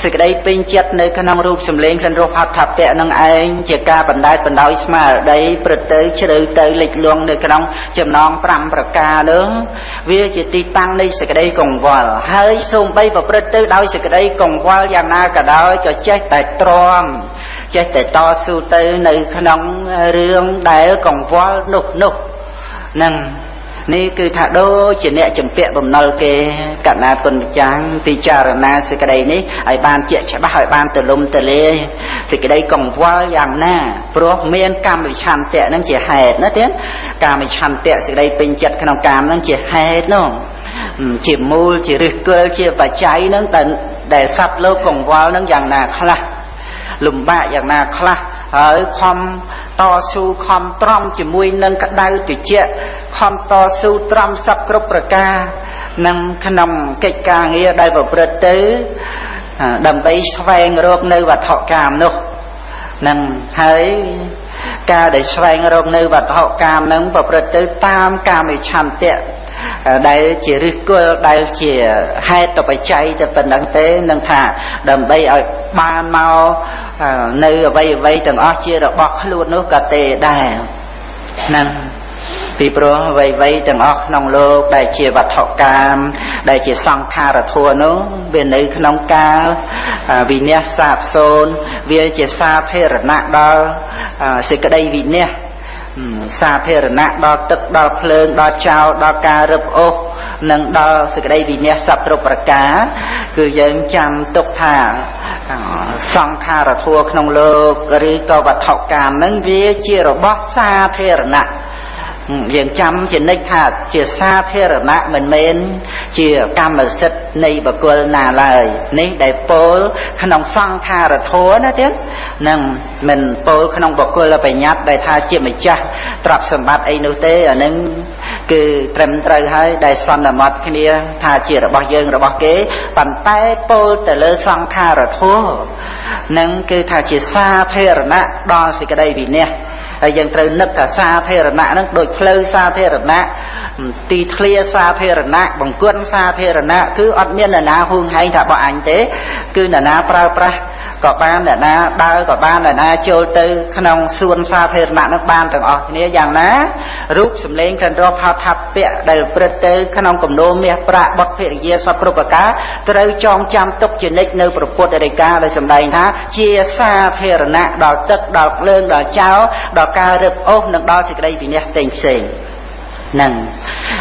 សេចក្តីពេញចិត្តនៅក្នុងរូបសម្លេងក្លិនរសផាត់ថាពៈនឹងឯងជាការបណ្ដែតបណ្ដោយស្មារតីព្រឹត្តទៅជ្រៅទៅលិចលង់នៅក្នុងចំណង5ប្រការនោះវាជាទីតាំងនៃសេចក្តីកង្វល់ហើយសូម្បីប្រព្រឹត្តទៅដោយសេចក្តីកង្វល់យ៉ាងណាក៏ដោយក៏ចេះតែទ្រាំចេះតែតស៊ូទៅនៅក្នុងរឿងដែលកង្វល់នោះនឹងនេះគឺថាដូចជាអ្នកចម្ពាក់បំណុលគេកណាគុណម្ចាស់ពិចារណាសេចក្តីនេះឲ្យបានជាក់ច្បាស់ឲ្យបានទលំទលាយសេចក្តីកង្វល់យ៉ាងណាព្រោះមានកាមវិឆន្ទៈនឹងជាហេតុណាទៀតកាមវិឆន្ទៈសេចក្តីពេញចិត្តក្នុងកាមនឹងជាហេតុនោះជាមូលជាឫសគល់ជាបច្ច័យនឹងដែលសត្វលោកកង្វល់នឹងយ៉ាងណាខ្លះលំបាកយ៉ាងណាខ្លះហើយខំតស៊ូខំទ្រាំជាមួយនឹងក្តៅត្រជាក់ខំតស៊ូទ្រាំសពគ្រប់ប្រការនឹងក្នុងកិច្ចការងារដែលប្រព្រឹត្តទៅដើម្បីស្វែងរកនៅវត្ថុកាមនោះនឹងហើយការដែលស្វែងរកនៅវត្ថុកាមនឹងប្រព្រឹត្តទៅតាមកាមច្ឆន្ទៈដែលជាឫសគល់ដែលជាហេតុបច្ច័យតែប៉ុណ្្នឹងទេនឹងថាដើម្បីឲ្យបានមកនៅអ្វីទាំងអស់ជារបស់ខ្លួននោះក៏ទេដែរហ្នឹងពីព្រោះអ្វីទាំងអស់ក្នុងលោកដែលជាវត្ថុកាមដែលជាសង្ខារធម៌នោះវានៅក្នុងកាលវិនិច្ឆ័យសាបសូន្យវាជាសាធារណៈដល់សេចក្តីវិនិច្ឆ័យសាធារណៈដល់ទឹកដល់ភ្លើងដល់ចោលដល់ការរឹបអូសនិងដល់សេចក្តីវិនិច្ឆ័យសពគ្រប់ប្រការគឺយើងចាំទុកថាសង្ខារធម៌ក្នុងលោកឬក៏វត្ថុកាមនឹងវាជារបស់សាធារណៈយើងចាំជានិច្ចថាជាសាធារណៈមិនមែនជាកម្មសិទ្ធិនៃបុគ្គលណាឡើយនេះដែលពោលក្នុងសង្ខារធម៌ណាទៀតនឹងមិនពោលក្នុងបុគ្គលបញ្ញត្តិដែលថាជាម្ចាស់ទ្រព្យសម្បត្តិអីនោះទេអានឹងគឺត្រឹមត្រូវហើយដែលសន្មតគ្នាថាជារបស់យើងរបស់គេប៉ុន្តែពោលទៅលើសង្ខារធម៌នឹងគឺថាជាសាធារណៈដល់សេចក្តីវិនិច្ឆ័យហើយយើងត្រូវនឹកថាសាធារណៈហ្នឹងដូចផ្លូវសាធារណៈទីធ្លាសាធារណៈបង្គន់សាធារណៈគឺអត់មាននរណាហួងហែងថារបស់អញទេគឺនរណាប្រើប្រាស់ក៏បាននរណាដើរក៏បាននរណាចូលទៅក្នុងសួនសាធារណៈនោះបានទាំងអស់គ្នាយ៉ាងណារូបសម្លេងក្លិនរសផោថាពៈដែលព្រឹត្តទៅក្នុងគំនោមាសប្រាក់បុត្រភរិយាសពគ្រប់ប្រការត្រូវចងចាំទុកជានិច្ចនៅព្រះពុទ្ធដីកាដែលសម្ដែងថាជាសាធារណៈដល់ទឹកដល់ភ្លើងដល់ចោលដល់ការរឹបអូសនិងដល់សេចក្តីវិនិច្ឆ័យផ្សេងនឹង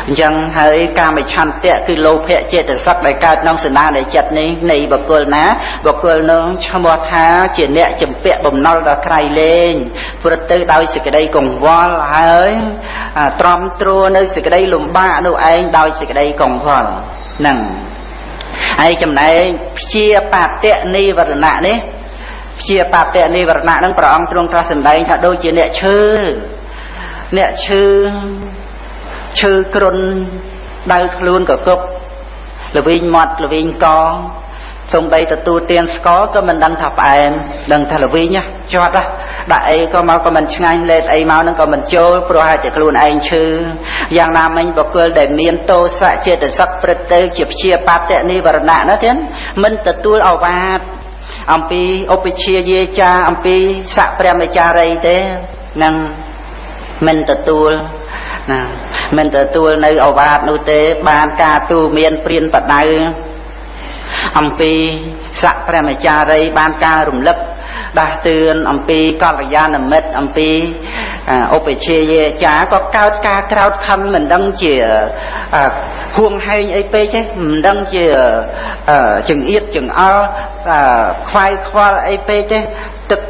អញ្ចឹងហើយកាមច្ឆន្ទៈគឺលោភៈចេតសិកដែលកើតក្នុងសន្តាននៃចិត្តនេះនៃបុគ្គលណាបុគ្គលនោះឈ្មោះថាជាអ្នកចម្ពាក់បំណុលដល់ក្រៃលែងព្រឹត្តទៅដោយសេចក្តីកង្វល់ហើយទ្រាំទ្រនៅសេចក្តីលំបាកនោះឯងដោយសេចក្តីកង្វល់ហ្នឹងហើយចំណែកព្យាបាទៈនិវរណៈនេះព្យាបាទៈនិវរណៈហ្នឹងព្រះអង្គទ្រង់ត្រាស់សម្ដែងថាដូចជាអ្នកឈឺគ្រុនដៅខ្លួនកកប់ល្វីងមាត់ល្វីងកសំបីទទួលទានស្ករក៏មិនដឹងថាផ្អែមដឹងថាល្វីងជាប់ដាក់អីក៏មកក៏មិនឆ្ងាញ់លេបអីមកនឹងក៏មិនចូលព្រោះហេតុតែខ្លួនឯងឈឺយ៉ាងណាមិញបុគ្គលដែលមានទោសៈចេតសិកព្រឹត្តទៅជាព្យាបាទៈនិវរណៈណាទៀតមិនទទួលអវាទ អំពីឧបជាយាចាអំពីស័ក្តិព្រះមេចារីទេនឹងមិនទទួលណាមិនទទួលនៅឱវាទនោះទេបានការទូមានព្រានបដៅអំពីស័ក្តិព្រះមេចារីបានការរំលឹកដាស់តឿនអំពីកល្យាណមិត្តអំពីឧបជាយាចាក៏កើតការក្រោតខឹងមិនដឹងជាហួងហែងអីពេកទេមិនដឹងជាចង្អៀតចង្អល់ខ្វាយខ្វល់អីពេកទេទឹក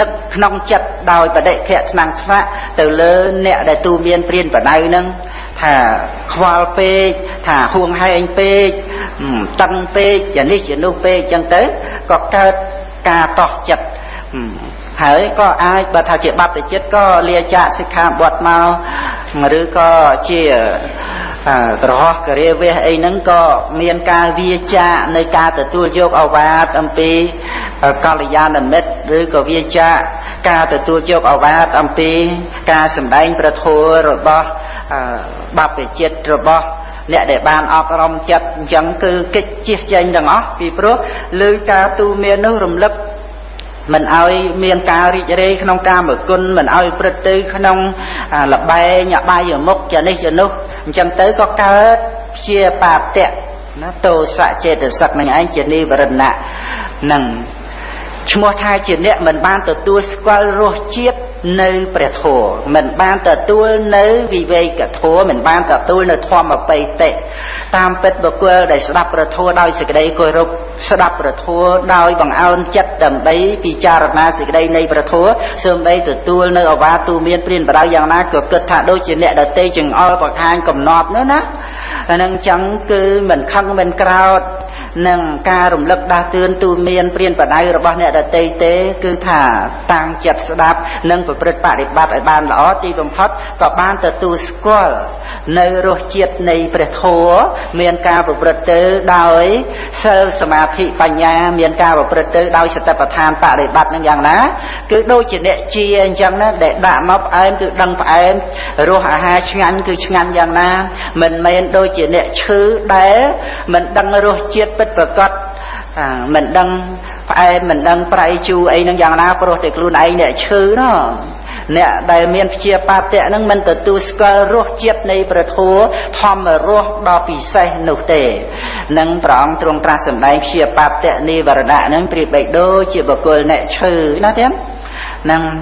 នឹកក្នុងចិត្តដោយបដិខៈឆ្នាំងស្វាក់ទៅលើអ្នកដែលទូមានព្រានបដៅនឹងថាខ្វល់ពេកថាហួងហែងពេកតឹងពេកយ៉ាងនេះជានោះពេកអញ្ចឹងទៅក៏កើតការតោះចិត្តហើយក៏អាចបើថាជាបព្វជិតក៏លាចាកសិក្ខាបទមកឬក៏ជាក្រហោះករាវេះអីហ្នឹងក៏មានការវាចាកในការទទួលយកឱវាទអំពីកល្យាណមិត្តឬក៏វាចាកការទទួលយកឱវាទអំពីការសម្ដែងព្រះធម៌របស់បព្វជិតរបស់អ្នកដែលបានអប់រំចិត្តអញ្ចឹងគឺកិច្ចជិះចេញទាំងអស់ពីព្រោះលើការទូមាននោះរំលឹកមិនឲ្យមានការរីករាយក្នុងកាមគុណមិនឲ្យព្រឹត្តទៅក្នុងលបែងអបាយមុខជានេះជានោះអញ្ចឹងទៅក៏កើតជាបាបៈណាទោសៈចេតសិកនឹងឯងជានិវរណៈនឹងឈ្មោះថាជាអ្នកមិនបានទទួលស្គាល់រសជាតិនៅព្រះធម៌មិនបានទទួលនៅវិវេកធម៌មិនបានទទួលនៅធម្មបៃតិតាមពិតបុគ្គលដែលស្ដាប់ព្រះធម៌ដោយសេចក្តីគោរពស្ដាប់ព្រះធម៌ដោយបង្អោនចិត្តដើម្បីពិចារណាសេចក្តីនៃព្រះធម៌សូម្បីទទួលនៅអវាទូមានព្រានបដៅយ៉ាងណាក៏គិតថាដូចជាអ្នកដតេចង្អុលបង្ហាញកំណត់នោះណាអានឹងចឹងគឺមិនខឹងមិនក្រោធនឹងការរំលឹកដាស់តឿនទូមានព្រានបដៅរបស់អ្នកដទៃទេគឺថាតាំងចិត្តស្ដាប់និងប្រព្រឹត្តបរិបត្តិឲ្យបានល្អទីបំផុតក៏បានទទួលស្គាល់នៅរសជាតិនៃព្រះធម៌មានការប្រព្រឹត្តទៅដោយសិលសមាធិបញ្ញាមានការប្រព្រឹត្តទៅដោយសតិប្បដ្ឋានបរិបត្តិនឹងយ៉ាងណាគឺដូចជាអ្នកជាអញ្ចឹងណាដែលដាក់មកផ្អែមគឺដឹងផ្អែមរសអាហារឆ្ងាញ់គឺឆ្ងាញ់យ៉ាងណាមិនមែនដូចជាអ្នកឈឺដែលមិនដឹងរសជាតិពិតប្រាកដមិនដឹងផ្អែមមិនដឹងប្រៃជូរអីនឹងយ៉ាងណាព្រោះតែខ្លួនឯងអ្នកឈឺណោះអ្នកដែលមានព្យាបាទៈនឹងមិនទទួលស្គាល់រសជាតិនៃព្រះធម៌ធម្មរសដ៏ពិសេសនោះទេនឹងព្រះអង្គទ្រង់ត្រាស់សម្ដែងព្យាបាទៈនិវរណៈនឹងប្រៀបបីដូចជាបុគ្គលអ្នកឈឺណាទេនឹង